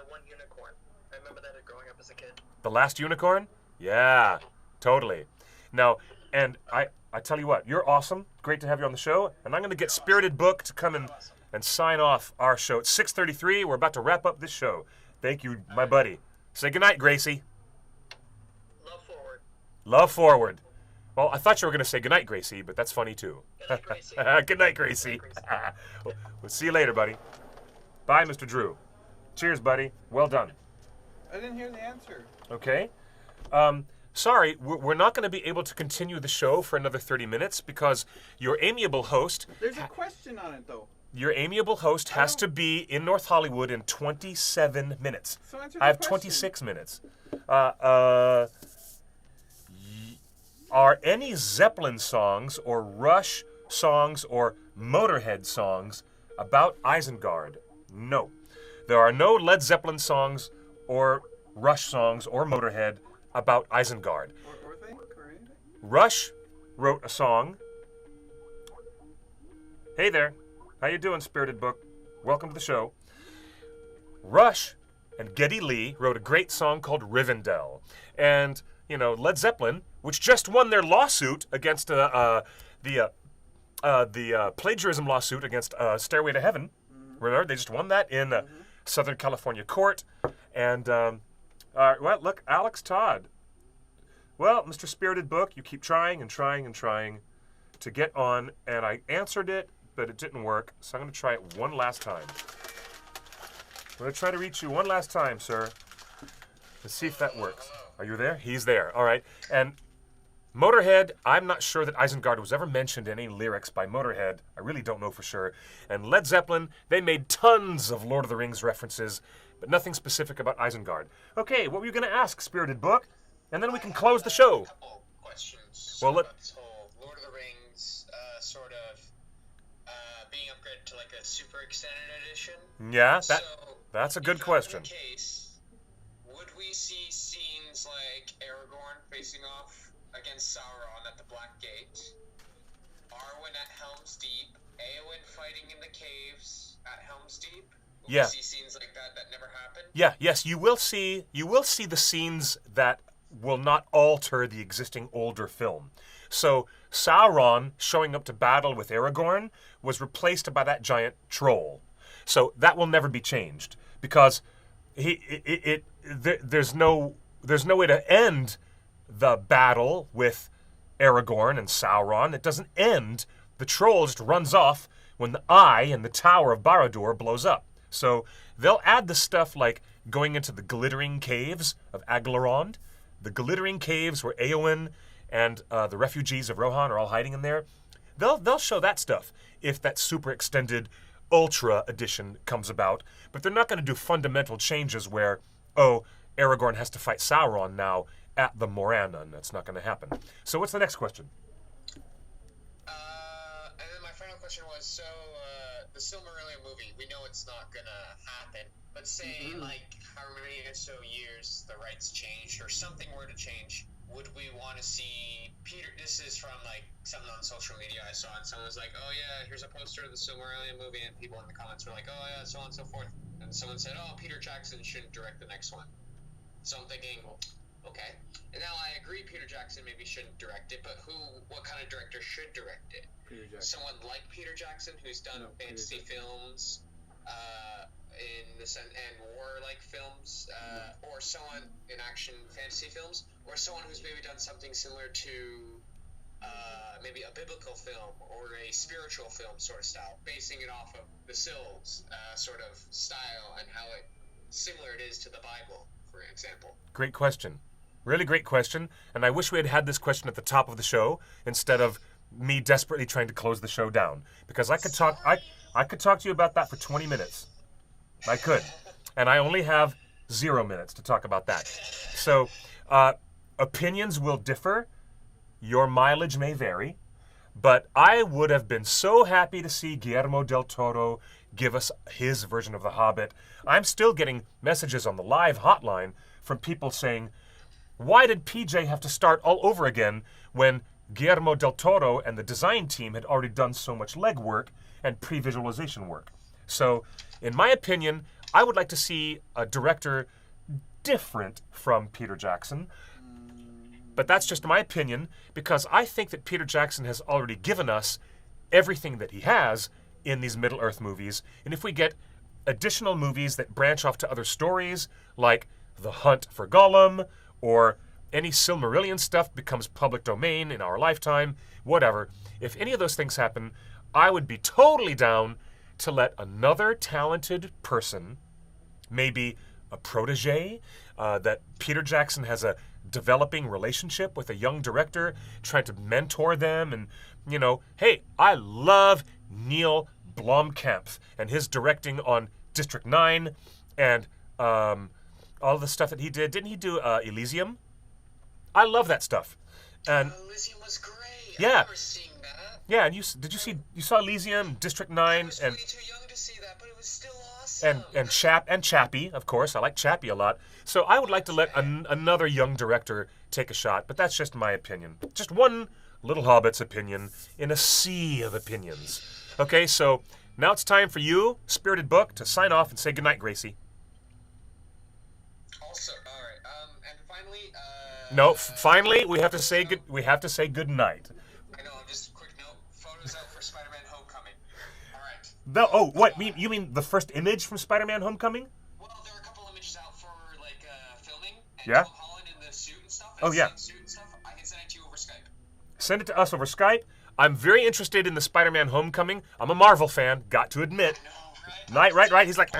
Speaker 5: one unicorn. I remember that growing up as a kid.
Speaker 1: The Last Unicorn? Yeah, totally. Now, and I tell you what, you're awesome. Great to have you on the show. And I'm going to get Spirited Book to come and sign off our show. It's 6:33. We're about to wrap up this show. Thank you, my buddy. Say goodnight, Gracie.
Speaker 5: Love forward.
Speaker 1: Love forward. Well, I thought you were going to say goodnight, Gracie, but that's funny too.
Speaker 5: Good night, Gracie.
Speaker 1: Good night, Gracie. We'll see you later, buddy. Bye, Mr. Drew. Cheers, buddy. Well done.
Speaker 3: I didn't hear the answer.
Speaker 1: Okay. Sorry, we're not going to be able to continue the show for another 30 minutes because your amiable host...
Speaker 3: There's a question on it, though.
Speaker 1: Your amiable host has to be in North Hollywood in 27 minutes.
Speaker 3: So answer
Speaker 1: I have
Speaker 3: the question.
Speaker 1: 26 minutes. Are any Zeppelin songs or Rush songs or Motorhead songs about Isengard? No. There are no Led Zeppelin songs or Rush songs or Motorhead about Isengard.
Speaker 3: Or anything?
Speaker 1: Rush wrote a song. Hey there. How you doing, Spirited Book? Welcome to the show. Rush and Geddy Lee wrote a great song called Rivendell. And, Led Zeppelin, which just won their lawsuit against the plagiarism lawsuit against Stairway to Heaven. Remember, they just won that in Southern California court. And, well, look, Alex Todd. Well, Mr. Spirited Book, you keep trying and trying and trying to get on, and I answered it, but it didn't work, so I'm going to try it one last time. I'm going to try to reach you one last time, sir. Let's see if that works. Are you there? He's there. All right. And Motorhead, I'm not sure that Isengard was ever mentioned in any lyrics by Motorhead. I really don't know for sure. And Led Zeppelin, they made tons of Lord of the Rings references, but nothing specific about Isengard. Okay, what were you going to ask, Spirited Book? And then we can close the show.
Speaker 4: A couple questions
Speaker 1: Well,
Speaker 4: about this whole Lord of the Rings sort of being upgraded to like a super extended edition.
Speaker 1: Yeah,
Speaker 4: So,
Speaker 1: that's a good
Speaker 4: if that
Speaker 1: question.
Speaker 4: were the case, would we see scenes like Aragorn facing off against Sauron at the Black Gate, Arwen at Helm's Deep, Éowyn fighting in the caves at Helm's Deep? Will
Speaker 1: Yeah.
Speaker 4: we see scenes like that never happened?
Speaker 1: Yeah, yes, you will see the scenes that will not alter the existing older film. So Sauron showing up to battle with Aragorn was replaced by that giant troll. So that will never be changed because there's no way to end the battle with Aragorn and Sauron. It doesn't end. The troll just runs off when the eye in the Tower of Barad-dûr blows up. So they'll add the stuff like going into the glittering caves of Aglarond, the glittering caves where Éowyn and the refugees of Rohan are all hiding in there. They'll show that stuff if that super extended Ultra edition comes about, but they're not going to do fundamental changes where, Aragorn has to fight Sauron now at the Morannon. That's not going to happen. So what's the next question?
Speaker 4: And then my final question was, the Silmarillion movie, we know it's not gonna happen, but say, like, how many or so years the rights changed, or something were to change, would we want to see Peter, this is from, like, something on social media I saw, and someone was like, oh yeah, here's a poster of the Silmarillion movie, and people in the comments were like, oh yeah, so on and so forth, and someone said, oh, Peter Jackson shouldn't direct the next one. So I'm thinking, okay. And now I agree Peter Jackson maybe shouldn't direct it, but what kind of director should direct it? Someone like Peter Jackson who's done fantasy films in the and war-like films, or someone in action fantasy films, or someone who's maybe done something similar to maybe a biblical film or a spiritual film sort of style, basing it off of the Sills sort of style and how similar it is to the Bible, for example.
Speaker 1: Great question. Really great question. And I wish we had had this question at the top of the show instead of me desperately trying to close the show down. Because I could talk to you about that for 20 minutes. I could. And I only have 0 minutes to talk about that. So opinions will differ. Your mileage may vary. But I would have been so happy to see Guillermo del Toro give us his version of The Hobbit. I'm still getting messages on the live hotline from people saying, why did PJ have to start all over again when Guillermo del Toro and the design team had already done so much legwork and pre-visualization work? So, in my opinion, I would like to see a director different from Peter Jackson. But that's just my opinion, because I think that Peter Jackson has already given us everything that he has in these Middle-earth movies. And if we get additional movies that branch off to other stories, like The Hunt for Gollum, or any Silmarillion stuff becomes public domain in our lifetime, whatever. If any of those things happen, I would be totally down to let another talented person, maybe a protege, that Peter Jackson has a developing relationship with a young director, trying to mentor them, and, hey, I love Neil Blomkamp and his directing on District 9 and all the stuff that he did. Didn't he do Elysium? I love that stuff. And
Speaker 4: Elysium was great.
Speaker 1: Yeah.
Speaker 4: I remember seeing that.
Speaker 1: Yeah, and you saw Elysium, District 9,
Speaker 4: I was
Speaker 1: and
Speaker 4: way too young to see that, but it was still awesome.
Speaker 1: and Chappie, of course. I like Chappie a lot. So I would like to let another young director take a shot, but that's just my opinion. Just one little Hobbit's opinion in a sea of opinions. Okay, so now it's time for you, Spirited Book, to sign off and say goodnight, Gracie.
Speaker 4: Also, all right. And finally,
Speaker 1: No, finally we have to say good night.
Speaker 4: I know. Just a quick note. Photos out for Spider-Man: Homecoming. All right.
Speaker 1: What? You mean the first image from Spider-Man: Homecoming?
Speaker 4: Well, there are a couple images out for like filming. And
Speaker 1: Yeah.
Speaker 4: Tom Holland in the suit and stuff.
Speaker 1: Oh, yeah.
Speaker 4: Suit and stuff. I can send it to you over Skype.
Speaker 1: Send it to us over Skype. I'm very interested in the Spider-Man: Homecoming. I'm a Marvel fan, got to admit.
Speaker 4: No, right?
Speaker 1: Right. He's like,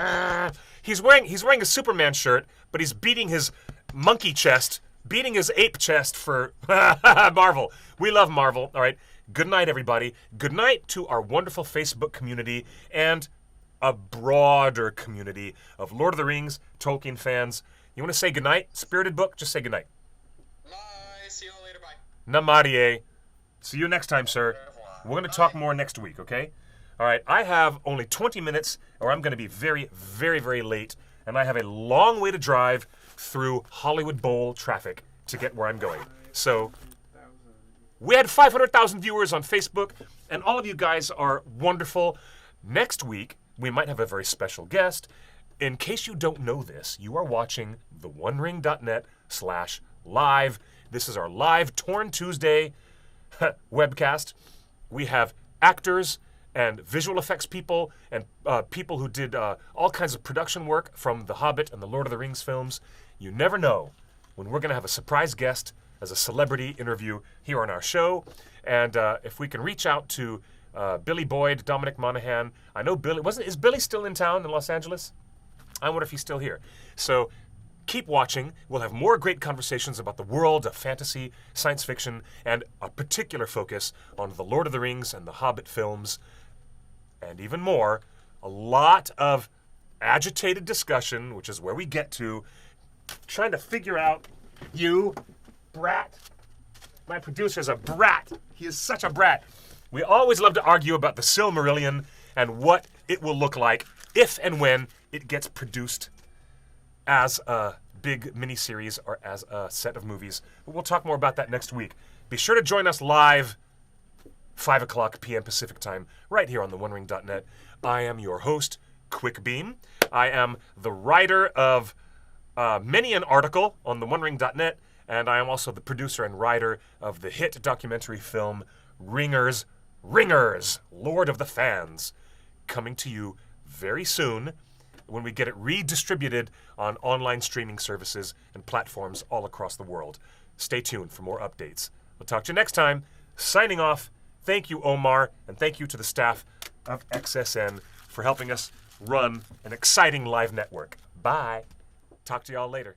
Speaker 1: he's wearing a Superman shirt, but he's beating his monkey chest beating his ape chest for Marvel. We love Marvel. All right. Good night, everybody. Good night to our wonderful Facebook community and a broader community of Lord of the Rings, Tolkien fans. You want to say goodnight? Spirited Book, just say goodnight.
Speaker 4: Bye. See you all later. Bye.
Speaker 1: Namarie. See you next time, sir. We're going to talk more next week, okay? All right, I have only 20 minutes, or I'm going to be very, very, very late, and I have a long way to drive through Hollywood Bowl traffic to get where I'm going. So, we had 500,000 viewers on Facebook, and all of you guys are wonderful. Next week, we might have a very special guest. In case you don't know this, you are watching TheOneRing.net/live. This is our live Torn Tuesday webcast. We have actors and visual effects people and people who did all kinds of production work from The Hobbit and the Lord of the Rings films. You never know when we're going to have a surprise guest as a celebrity interview here on our show. And if we can reach out to Billy Boyd, Dominic Monaghan. I know Billy, is Billy still in town in Los Angeles? I wonder if he's still here. So keep watching. We'll have more great conversations about the world of fantasy, science fiction, and a particular focus on the Lord of the Rings and the Hobbit films. And even more, a lot of agitated discussion, which is where we get to trying to figure out, you brat. My producer's a brat. He is such a brat. We always love to argue about the Silmarillion and what it will look like if and when it gets produced as a big miniseries or as a set of movies. But we'll talk more about that next week. Be sure to join us live, 5 o'clock p.m. Pacific time, right here on TheOneRing.net. I am your host, Quick Beam. I am the writer of many an article on TheOneRing.net, and I am also the producer and writer of the hit documentary film Ringers, Lord of the Fans, coming to you very soon when we get it redistributed on online streaming services and platforms all across the world. Stay tuned for more updates. We'll talk to you next time. Signing off, thank you, Omar, and thank you to the staff of XSN for helping us run an exciting live network. Bye. Talk to y'all later.